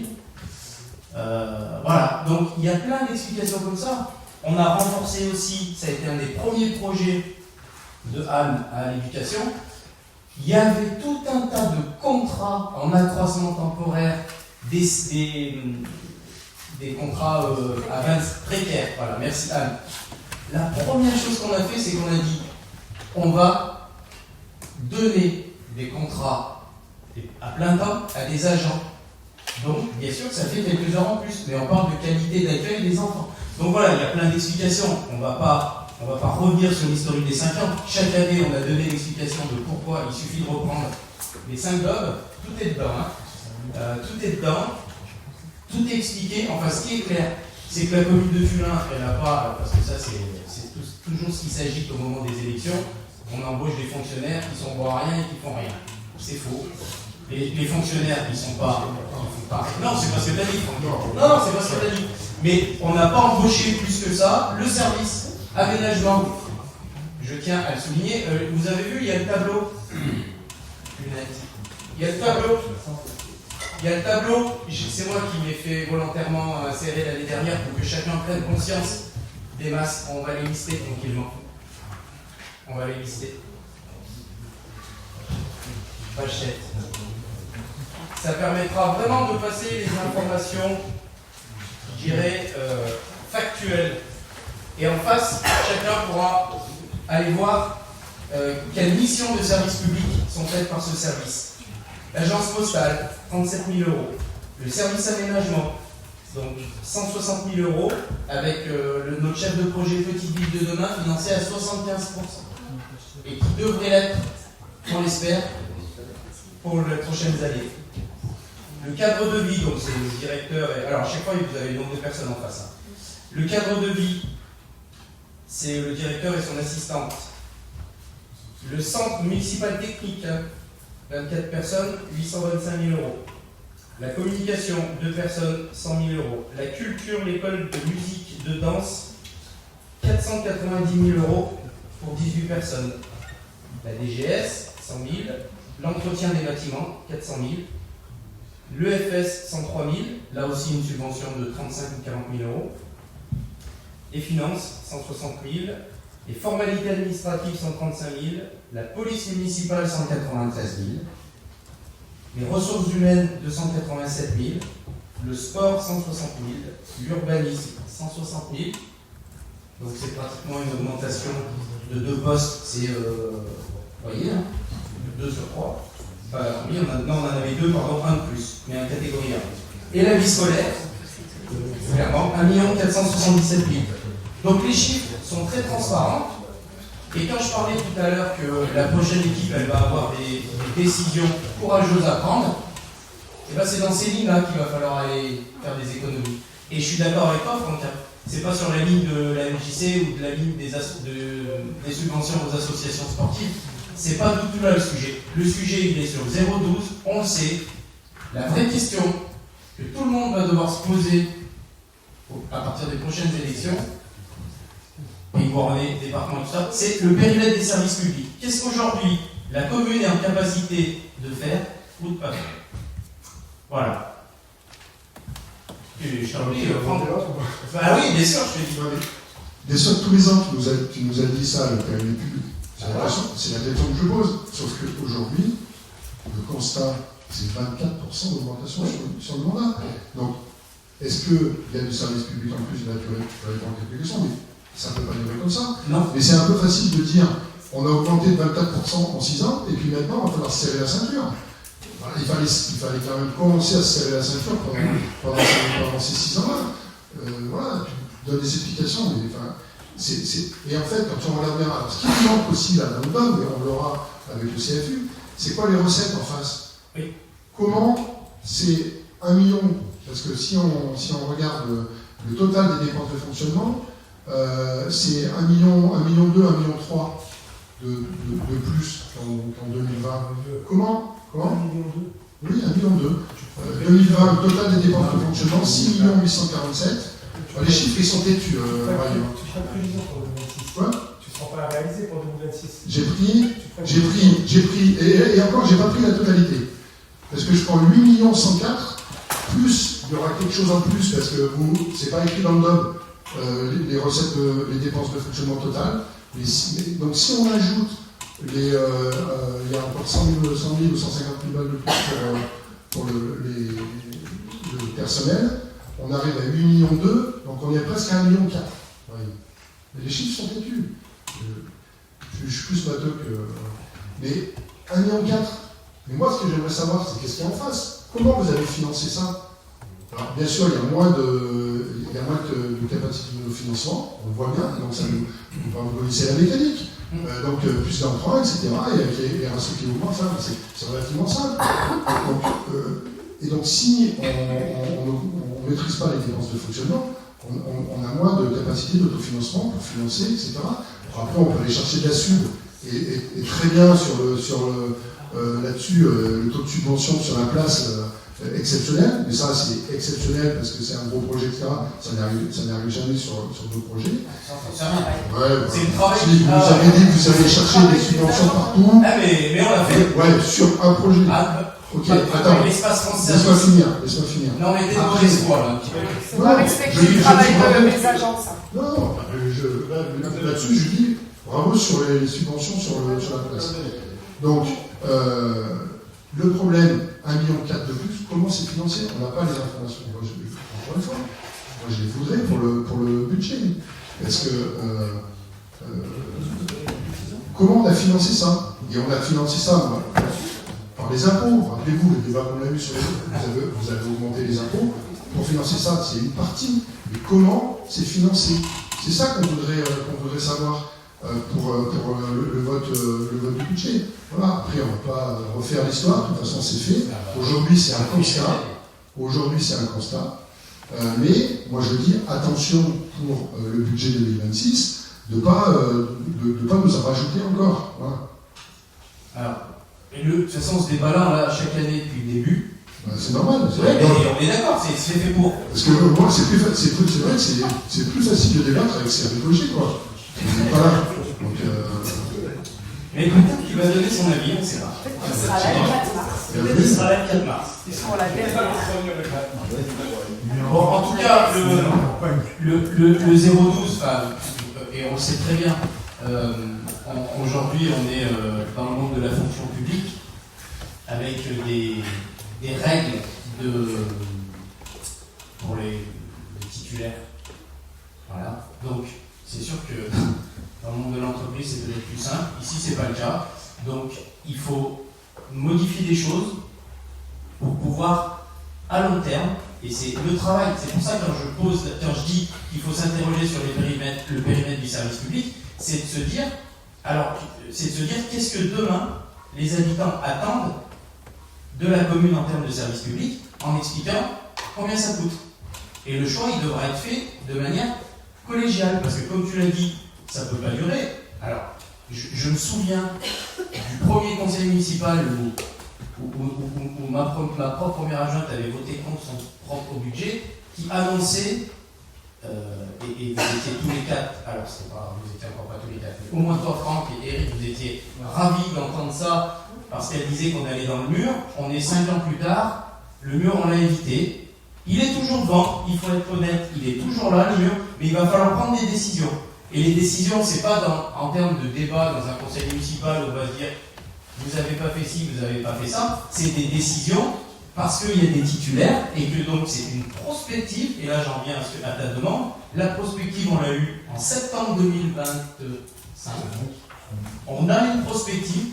Speaker 1: Voilà, donc il y a plein d'explications comme ça. On a renforcé aussi, ça a été un des premiers projets de Anne à l'éducation. Il y avait tout un tas de contrats en accroissement temporaire, des contrats à 20 précaires. Voilà, merci Anne. La première chose qu'on a fait, c'est qu'on a dit on va donner des contrats à plein temps à des agents. Donc, bien sûr que ça fait quelques heures en plus, mais on parle de qualité d'accueil des enfants. Donc voilà, il y a plein d'explications. On ne va pas revenir sur l'historique des 5 ans. Chaque année, on a donné l'explication de pourquoi. Il suffit de reprendre les 5 globes. Tout est dedans. Tout est dedans. Tout est expliqué. Enfin, ce qui est clair, c'est que la commune de Thuin, elle n'a pas, parce que ça, c'est toujours ce qui s'agite au moment des élections. On embauche des fonctionnaires qui sont bons à rien et qui font rien. C'est faux. Les fonctionnaires qui sont pas. Non, c'est pas ce que tu as dit, Franck. Non, c'est pas ce que tu as dit. Mais on n'a pas embauché plus que ça le service aménagement. Je tiens à le souligner. Vous avez vu, il y a le tableau. Il y a le tableau. Il y a le tableau. C'est moi qui l'ai fait volontairement serrer l'année dernière pour que chacun prenne conscience des masses. On va les lister tranquillement. On va les lister. Page 7. Ça permettra vraiment de passer les informations, je dirais, factuelles. Et en face, chacun pourra aller voir quelles missions de service public sont faites par ce service. L'agence postale, 37 000 €. Le service aménagement, donc 160 000 € avec notre chef de projet Petite Ville de demain financé à 75%. Et qui devrait l'être, on l'espère, pour les prochaines années. Le cadre de vie, donc c'est le directeur, alors à chaque fois vous avez le nombre de personnes en face. Le cadre de vie, c'est le directeur et son assistante. Le centre municipal technique, 24 personnes, 825 000 €. La communication, 2 personnes, 100 000 €. La culture, l'école de musique, de danse, 490 000 € pour 18 personnes. La DGS, 100 000. L'entretien des bâtiments, 400 000. L'EFS 103 000, là aussi une subvention de 35 ou 40 000 euros. Les finances 160 000. Les formalités administratives 135 000. La police municipale 193 000. Les ressources humaines 287 000. Le sport 160 000. L'urbanisme 160 000. Donc c'est pratiquement une augmentation de 2 postes. C'est, vous voyez, hein, 2 sur 3. Enfin, oui, on en avait 2, pardon, 1 de plus, mais en catégorie 1. Et la vie scolaire, clairement, 1 477 000. Donc les chiffres sont très transparents. Et quand je parlais tout à l'heure que la prochaine équipe, elle va avoir des décisions courageuses à prendre, et ben c'est dans ces lignes-là qu'il va falloir aller faire des économies. Et je suis d'accord avec toi, Franck, c'est pas sur la ligne de la MJC ou de la ligne des subventions aux associations sportives. C'est pas du tout là le sujet. Le sujet, il est sur 0,12, on le sait. La vraie question que tout le monde va devoir se poser à partir des prochaines élections, et voir les départements et tout ça, c'est le périmètre des services publics. Qu'est-ce qu'aujourd'hui la commune est en capacité de faire ou de ne pas faire? Voilà. Je t'en prie, Franck. Bah oui, bien sûr, je te dis.
Speaker 10: Bien sûr, tous les ans, tu nous as dit ça, le périmètre public. C'est la question que je pose. Sauf qu'aujourd'hui, le constat, c'est 24% d'augmentation sur le mandat. Donc, est-ce qu'il y a du service public en plus? Là, tu vas répondre à quelques questions, mais ça ne peut pas durer comme ça.
Speaker 1: Non.
Speaker 10: Mais c'est un peu facile de dire, on a augmenté de 24% en 6 ans, et puis maintenant, il va falloir se serrer la ceinture. Voilà, il fallait quand même commencer à se serrer la ceinture pendant ces 6 ans-là. Voilà, tu donnes des explications, mais enfin... Et en fait, quand on regarde bien, alors ce qui nous manque aussi là, dans le DOM, et on l'aura avec le CFU, c'est quoi les recettes en face?
Speaker 1: Oui.
Speaker 10: Comment c'est 1 million? Parce que si on regarde le total des dépenses de fonctionnement, c'est 1 million, 1 million 2, 1 million 3 de plus qu'en 2020. Comment 1 million 2. Oui, 1 million 2. 2020, le total des dépenses de fonctionnement, 6 847. Les chiffres, ils sont têtus.
Speaker 8: Tu feras prévision pour 2026.
Speaker 10: Quoi?
Speaker 8: Tu ne seras pas réalisé pour 2026.
Speaker 10: J'ai pris, et encore, j'ai pas pris la totalité. Parce que je prends 8 104, plus, il y aura quelque chose en plus, parce que c'est pas écrit dans le DOB, les recettes, les dépenses de fonctionnement total. Donc si on ajoute il y a encore 100 000 ou 150 000 balles de plus pour le personnel, on arrive à 8 millions 2, donc on est presque à 1 million 4. Oui. Les chiffres sont têtus. Je suis plus matheux que... Mais 1 million 4. Mais moi, ce que j'aimerais savoir, c'est qu'est-ce qu'il y a en face? Comment vous avez financé ça? Alors, bien sûr, il y a moins de capacité de financement, on le voit bien, donc ça vous connaissez la mécanique. Donc, plus d'emprunt, etc. Et avec les ratios qui augmentent, enfin, c'est relativement simple. Et donc, si on ne maîtrise pas les dépenses de fonctionnement, on a moins de capacité d'autofinancement pour financer, etc. Alors après, on peut aller chercher de la sub, et très bien là-dessus, le taux de subvention sur la place exceptionnel, mais ça c'est exceptionnel parce que c'est un gros projet, etc. Ça n'arrive jamais sur d'autres projets.
Speaker 1: C'est une travail.
Speaker 10: Vous avez dit que vous avez cherché des subventions partout.
Speaker 1: Ah, mais on l'a fait.
Speaker 10: Ouais, sur un projet. Ok, attends.
Speaker 1: L'espace français.
Speaker 10: Laisse-moi finir.
Speaker 1: Non, mais t'es de mauvaise foi là.
Speaker 2: C'est pas respecter le travail de mes agences.
Speaker 10: Non, là-dessus je dis bravo sur les subventions sur la place. Donc, le problème, 1,4 million de plus, comment c'est financé? On n'a pas les informations. Encore une fois, moi je les voudrais pour le budget. Parce que comment on a financé ça? Et on a financé ça par les impôts. Rappelez-vous, le débat qu'on a eu sur les impôts, vous avez augmenté les impôts. Pour financer ça, c'est une partie. Mais comment c'est financé? C'est ça qu'on voudrait savoir. Pour le vote du budget. Voilà, après on ne va pas refaire l'histoire, de toute façon c'est fait. Aujourd'hui c'est un constat. Mais moi je dis attention pour le budget 2026, de ne pas nous en rajouter encore. Voilà.
Speaker 1: Alors, de toute façon ce débat-là, chaque année depuis le début.
Speaker 10: C'est normal.
Speaker 1: On est d'accord, c'est fait pour.
Speaker 10: Parce que moi c'est vrai que c'est plus facile de débattre avec ces pédagogies, quoi. Voilà. Donc,
Speaker 1: mais peut-être il va donner son avis, on ne sait pas.
Speaker 2: Il sera là le 4 mars.
Speaker 1: Peut-être qu'il sera là le 4 mars.
Speaker 2: Pour la dernière.
Speaker 1: Bon, en tout cas, le 012, et on le sait très bien, aujourd'hui on est dans le monde de la fonction publique avec des règles pour les titulaires. Voilà. Donc, c'est sûr que dans le monde de l'entreprise, c'est peut-être plus simple. Ici, c'est pas le cas. Donc, il faut modifier des choses pour pouvoir, à long terme, et c'est le travail. C'est pour ça que quand je dis qu'il faut s'interroger sur le périmètre du service public, c'est de se dire, qu'est-ce que demain les habitants attendent de la commune en termes de service public, en expliquant combien ça coûte. Et le choix, il devra être fait de manière collégiale, parce que comme tu l'as dit, ça ne peut pas durer. Alors, je me souviens du premier conseil municipal où ma propre première adjointe avait voté contre son propre budget, qui annonçait, et vous étiez tous les quatre, alors vous étiez encore pas tous les quatre, mais au moins toi Franck et Eric, vous étiez ravis d'entendre ça, parce qu'elle disait qu'on allait dans le mur. On est 5 ans plus tard, le mur on l'a évité. Il est toujours devant, il faut être honnête, il est toujours là le mur, mais il va falloir prendre des décisions. Et les décisions, c'est pas en termes de débat dans un conseil municipal où on va se dire vous n'avez pas fait ci, vous n'avez pas fait ça. C'est des décisions parce qu'il y a des titulaires et que donc c'est une prospective. Et là j'en viens à ta demande. La prospective, on l'a eue en septembre 2025. On a une prospective,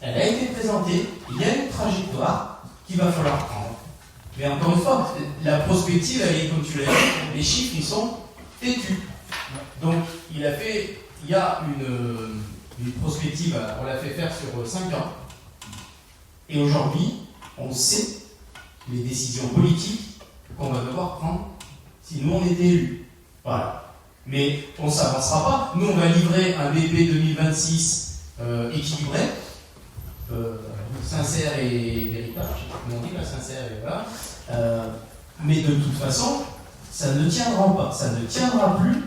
Speaker 1: elle a été présentée, il y a une trajectoire qu'il va falloir prendre. Mais encore une fois, la prospective, elle est comme tu l'as dit, les chiffres ils sont têtus. Donc il y a une prospective, on l'a fait faire sur 5 ans. Et aujourd'hui, on sait les décisions politiques qu'on va devoir prendre si nous on était élus. Voilà. Mais on ne s'avancera pas. Nous on va livrer un BP 2026 équilibré, sincère et véritable, je sais pas comment on dit là, sincère et voilà. Mais de toute façon, ça ne tiendra plus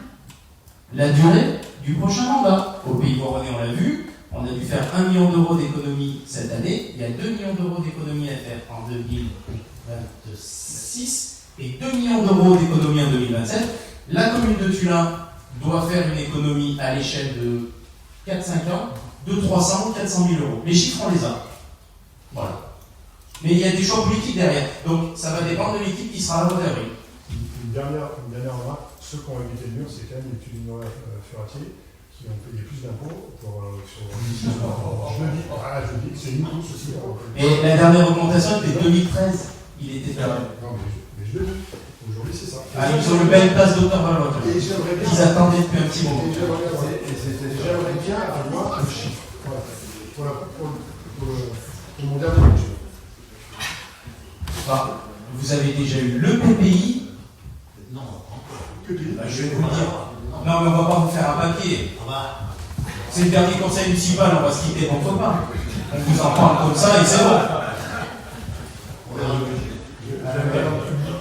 Speaker 1: la durée du prochain mandat. Au Pays Voironnais, on l'a vu, on a dû faire 1 million d'euros d'économie cette année, il y a 2 millions d'euros d'économie à faire en 2026 et 2 millions d'euros d'économie en 2027. La commune de Tullin doit faire une économie à l'échelle de 4-5 ans de 300 ou 400 000 euros. Les chiffres, on les a. Voilà. Mais il y a des choix politiques derrière. Donc ça va dépendre de l'équipe qui sera là au mois d'avril.
Speaker 10: Une dernière remarque, ceux qui ont évité le mur, c'est quand même les étudiants ferratiers qui ont payé plus d'impôts sur je dis que c'est une tous aussi.
Speaker 1: Et la dernière augmentation était 2013. Il était là.
Speaker 10: Non, mais je le dis. Aujourd'hui, c'est ça.
Speaker 1: Ah, ils ont le bel place Dr Valois. Ils attendaient depuis un petit moment.
Speaker 10: J'aimerais bien avoir un chiffre. Voilà. Pour mon dernier budget.
Speaker 1: Vous avez déjà eu le PPI.
Speaker 4: Non, encore.
Speaker 1: Je vais vous le dire. Non, mais on va pas vous faire un papier. C'est le dernier conseil municipal, on va se quitter contre pas. On vous en parle comme ça et c'est bon.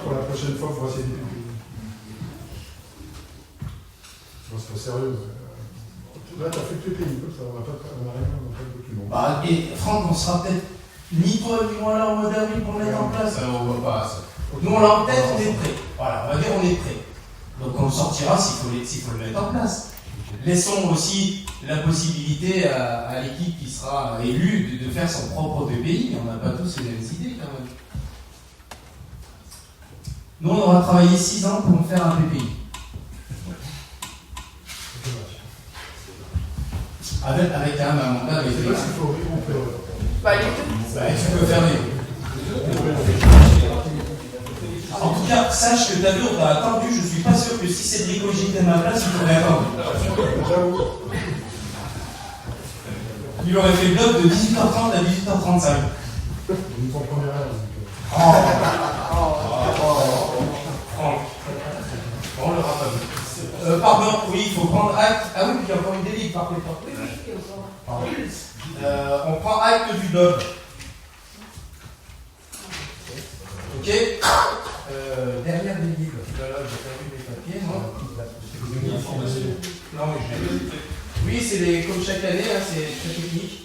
Speaker 10: Pour la prochaine fois, pour essayer de. Non, c'est pas sérieux. Là, tu as fait le PPI, ça, on n'a pas de document.
Speaker 1: Et Franck, on sera peut-être ni toi ni moi là au mois d'avril pour le mettre en place. On va pas ça. Nous, on l'a en tête, on est prêt. Voilà, on va dire on est prêt. Donc on le sortira s'il faut le mettre en place. Laissons aussi la possibilité à l'équipe qui sera élue de faire son propre PPI. On n'a pas tous les mêmes idées quand même. Nous, on aura travaillé 6 ans pour faire un PPI. Avec un mandat avec les...
Speaker 10: Il faut romper.
Speaker 1: Tu peux faire les... En tout cas, sache que t'as vu, on t'a attendu. Je suis pas sûr que si Cédric Augier était à ma place, il t'aurait attendu. Il aurait fait le bloc de 18h30 à 18h35.
Speaker 10: Vous ne comprenez rien.
Speaker 1: On l'aura pas vu. Pardon, oui, il faut prendre acte. Ah oui, puis il y a encore une délite, par contre. On prend acte du DOB. Ok. Derrière des livres. Là, j'ai pas vu les papiers, moi. Non, mais je l'ai vu. Oui, c'est comme chaque année, hein, c'est très technique.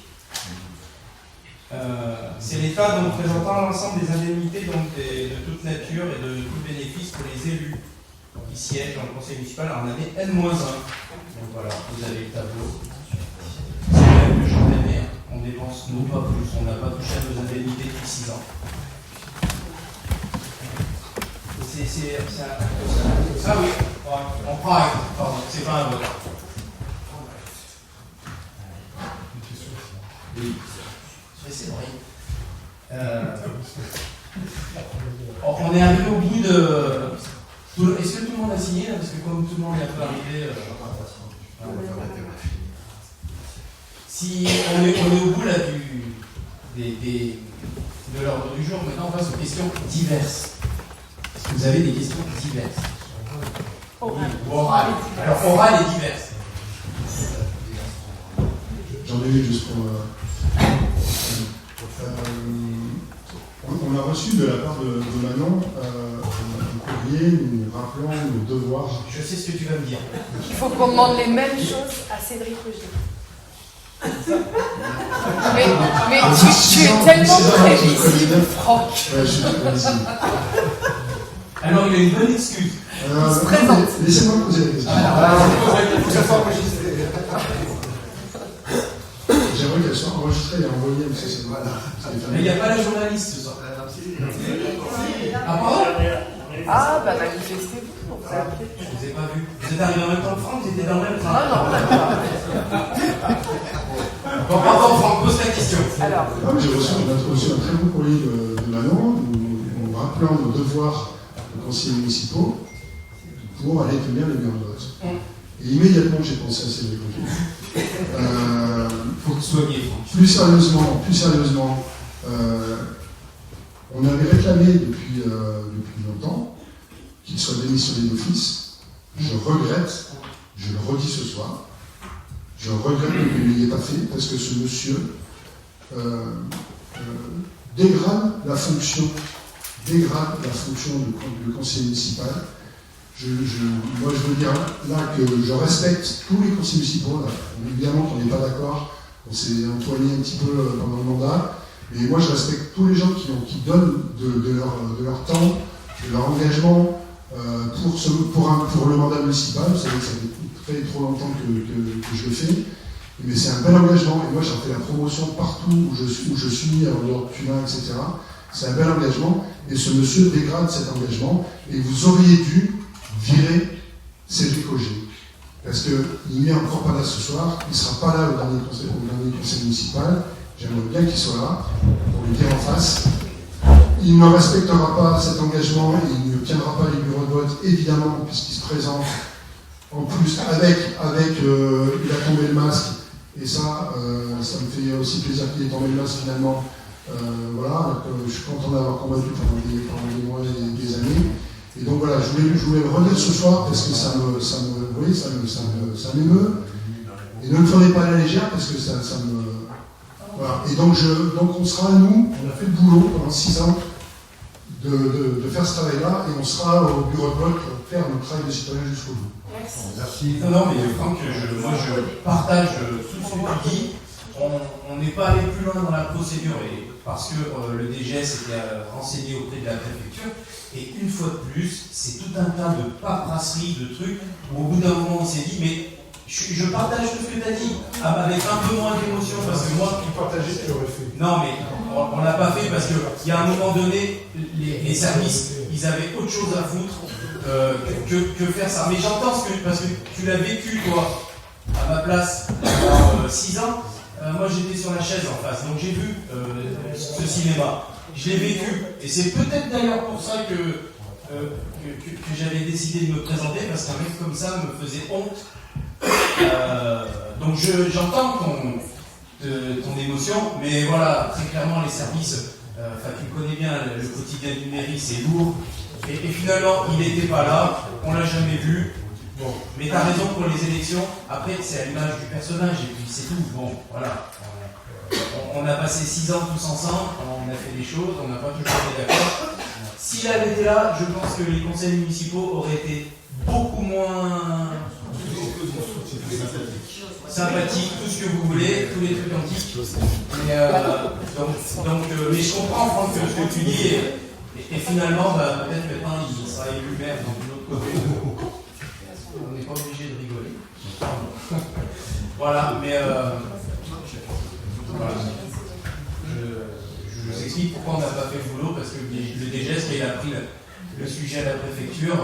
Speaker 1: C'est l'État donc présentant l'ensemble des indemnités donc, de toute nature et de tout bénéfice pour les élus qui siègent dans le conseil municipal en année N-1. Donc voilà, vous avez le tableau. C'est le même que chaque année. On dépense nous pas plus, on n'a pas touché à nos indemnités depuis 6 ans. Ah oui, on prend acte, pardon, c'est pas un vote. Oui, c'est vrai. On est arrivé au bout de. Est-ce que tout le monde a signé là? Parce que comme tout le monde est un peu arrivé. Si on est au bout là de l'ordre du jour, maintenant on passe aux questions diverses. Est-ce que vous avez des questions diverses? Orales. Alors orales et diverses.
Speaker 10: J'en ai eu juste pour. On a reçu de la part de Manon un courrier nous rappelant nos devoirs.
Speaker 1: Je sais ce que tu vas me dire.
Speaker 2: Il faut qu'on demande les mêmes choses à Cédric Roger. mais tu es tellement prévisible, Franck.
Speaker 10: Ouais, je suis prévisible.
Speaker 1: Alors il a une bonne excuse.
Speaker 2: Il se présente.
Speaker 10: Laissez-moi poser la question. J'aimerais qu'elle soit enregistrée et envoyée, parce que c'est voilà.
Speaker 1: Mais il n'y a pas la journaliste ce soir. Ah pardon?
Speaker 2: Ah bah manifestez-vous.
Speaker 1: Je ne vous ai pas vu. Vous êtes arrivé en même temps que Franck, vous étiez dans le même train. Bon, pardon Franck, pose ta question.
Speaker 2: Alors.
Speaker 10: On a reçu un très beau courrier de Manon, nous rappelant nos devoirs de conseillers municipaux pour aller tenir les bureaux de vote. Et immédiatement, j'ai pensé à Cédric Roger.
Speaker 1: Faut que soigner.
Speaker 10: Plus sérieusement, on avait réclamé depuis longtemps qu'il soit démissionné d'office. Je regrette, je le redis ce soir, je regrette que vous ne l'ayez pas fait parce que ce monsieur dégrade la fonction de conseiller municipal. Moi, je veux dire là que je respecte tous les conseillers municipaux. Là. Évidemment qu'on n'est pas d'accord, on s'est entourné un petit peu pendant le mandat, mais moi, je respecte tous les gens qui donnent de leur temps, de leur engagement pour le mandat municipal. Vous savez que ça fait très trop longtemps que je le fais, mais c'est un bel engagement. Et moi, j'en fais la promotion partout où je suis, en dehors de Turin, etc. C'est un bel engagement, et ce monsieur dégrade cet engagement, et vous auriez dû virer Cédric Roger. Parce qu'il n'est encore pas là ce soir, il ne sera pas là au dernier conseil municipal. J'aimerais bien qu'il soit là pour lui dire en face. Il ne respectera pas cet engagement, il ne tiendra pas les bureaux de vote, évidemment, puisqu'il se présente. En plus, il a tombé le masque, et ça me fait aussi plaisir qu'il ait tombé le masque finalement. Voilà, je suis content d'avoir combattu pendant des mois et des années. Et donc voilà, je voulais le redire ce soir parce que ça m'émeut. Et ne le prenez pas à la légère parce que ça me. Voilà. Et donc on sera, nous, on a fait le boulot pendant 6 ans de faire ce travail-là et on sera au bureau de vote pour faire notre travail de citoyen jusqu'au bout.
Speaker 1: Merci. Non, mais Franck, moi je partage tout ce que tu dis. On n'est pas allé plus loin dans la procédure parce que le DGS était renseigné auprès de la préfecture. Et une fois de plus, c'est tout un tas de paperasseries, de trucs, où au bout d'un moment on s'est dit, mais je partage tout ce que tu as dit, avec un peu moins d'émotion, parce que moi...
Speaker 10: Tu partageais, tu l'aurais fait.
Speaker 1: Non, mais on ne l'a pas fait parce qu'il y a un moment donné, les services, ils avaient autre chose à foutre que faire ça. Mais j'entends parce que tu l'as vécu, toi, à ma place, pendant 6 ans. Moi, j'étais sur la chaise en face, donc j'ai vu ce cinéma. Je l'ai vécu, et c'est peut-être d'ailleurs pour ça que j'avais décidé de me présenter, parce qu'un mec comme ça me faisait honte. Donc j'entends ton émotion, mais voilà, très clairement les services, tu connais bien le quotidien du mairie, c'est lourd, et finalement il n'était pas là, on l'a jamais vu. Bon, mais tu as raison pour les élections, après c'est à l'image du personnage, et puis c'est tout. Bon, voilà. On a passé 6 ans tous ensemble, on a fait des choses, on n'a pas toujours été d'accord. S'il avait été là, je pense que les conseils municipaux auraient été beaucoup moins sympathique, tout ce que vous voulez, tous les trucs antiques. Mais, mais je comprends, Franck, ce que tu dis, et finalement, peut-être que maintenant, il sera élu maire dans une autre commune. On n'est pas obligé de rigoler. Voilà, mais voilà. Je vous explique pourquoi on n'a pas fait le boulot, parce que le DGES, quand il a pris le sujet à la préfecture,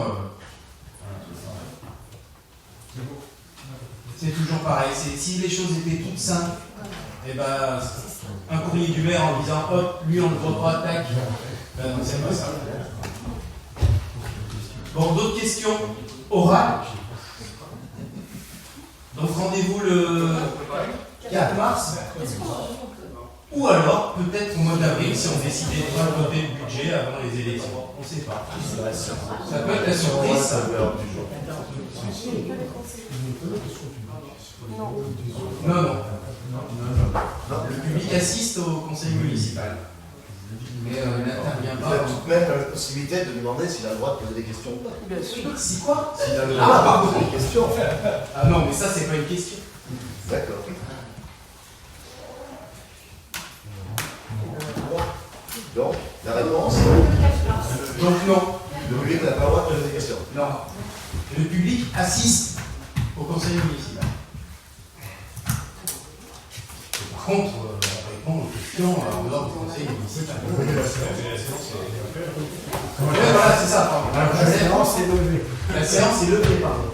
Speaker 1: c'est toujours pareil. Si les choses étaient toutes simples, et ben, un courrier du maire en disant hop, lui on le vote pas, tac, ben non, c'est pas ça. Bon, d'autres questions orales? Donc rendez-vous le 4 mars. Ou alors, peut-être au mois d'avril, si on décidait de pas voter le budget avant les élections. On ne sait pas. Ça peut être la surprise, ça. Non. Le public assiste au conseil municipal. Mais n'intervient
Speaker 11: Il
Speaker 1: pas.
Speaker 11: a tout de même la possibilité de demander s'il a le droit de poser des questions ou pas.
Speaker 2: Bien sûr.
Speaker 1: Si quoi?
Speaker 11: S'il a le droit de poser des questions.
Speaker 1: Ah non, mais ça, c'est pas une question.
Speaker 11: D'accord. Donc, la réponse,
Speaker 1: Donc non.
Speaker 11: le public n'a pas le droit de poser des questions.
Speaker 1: Non. Le public assiste au conseil municipal. Par contre, on répond aux questions en dehors du conseil municipal. Ouais, voilà, c'est ça. Pardon.
Speaker 8: La séance est levée.
Speaker 1: La séance est levée, pardon.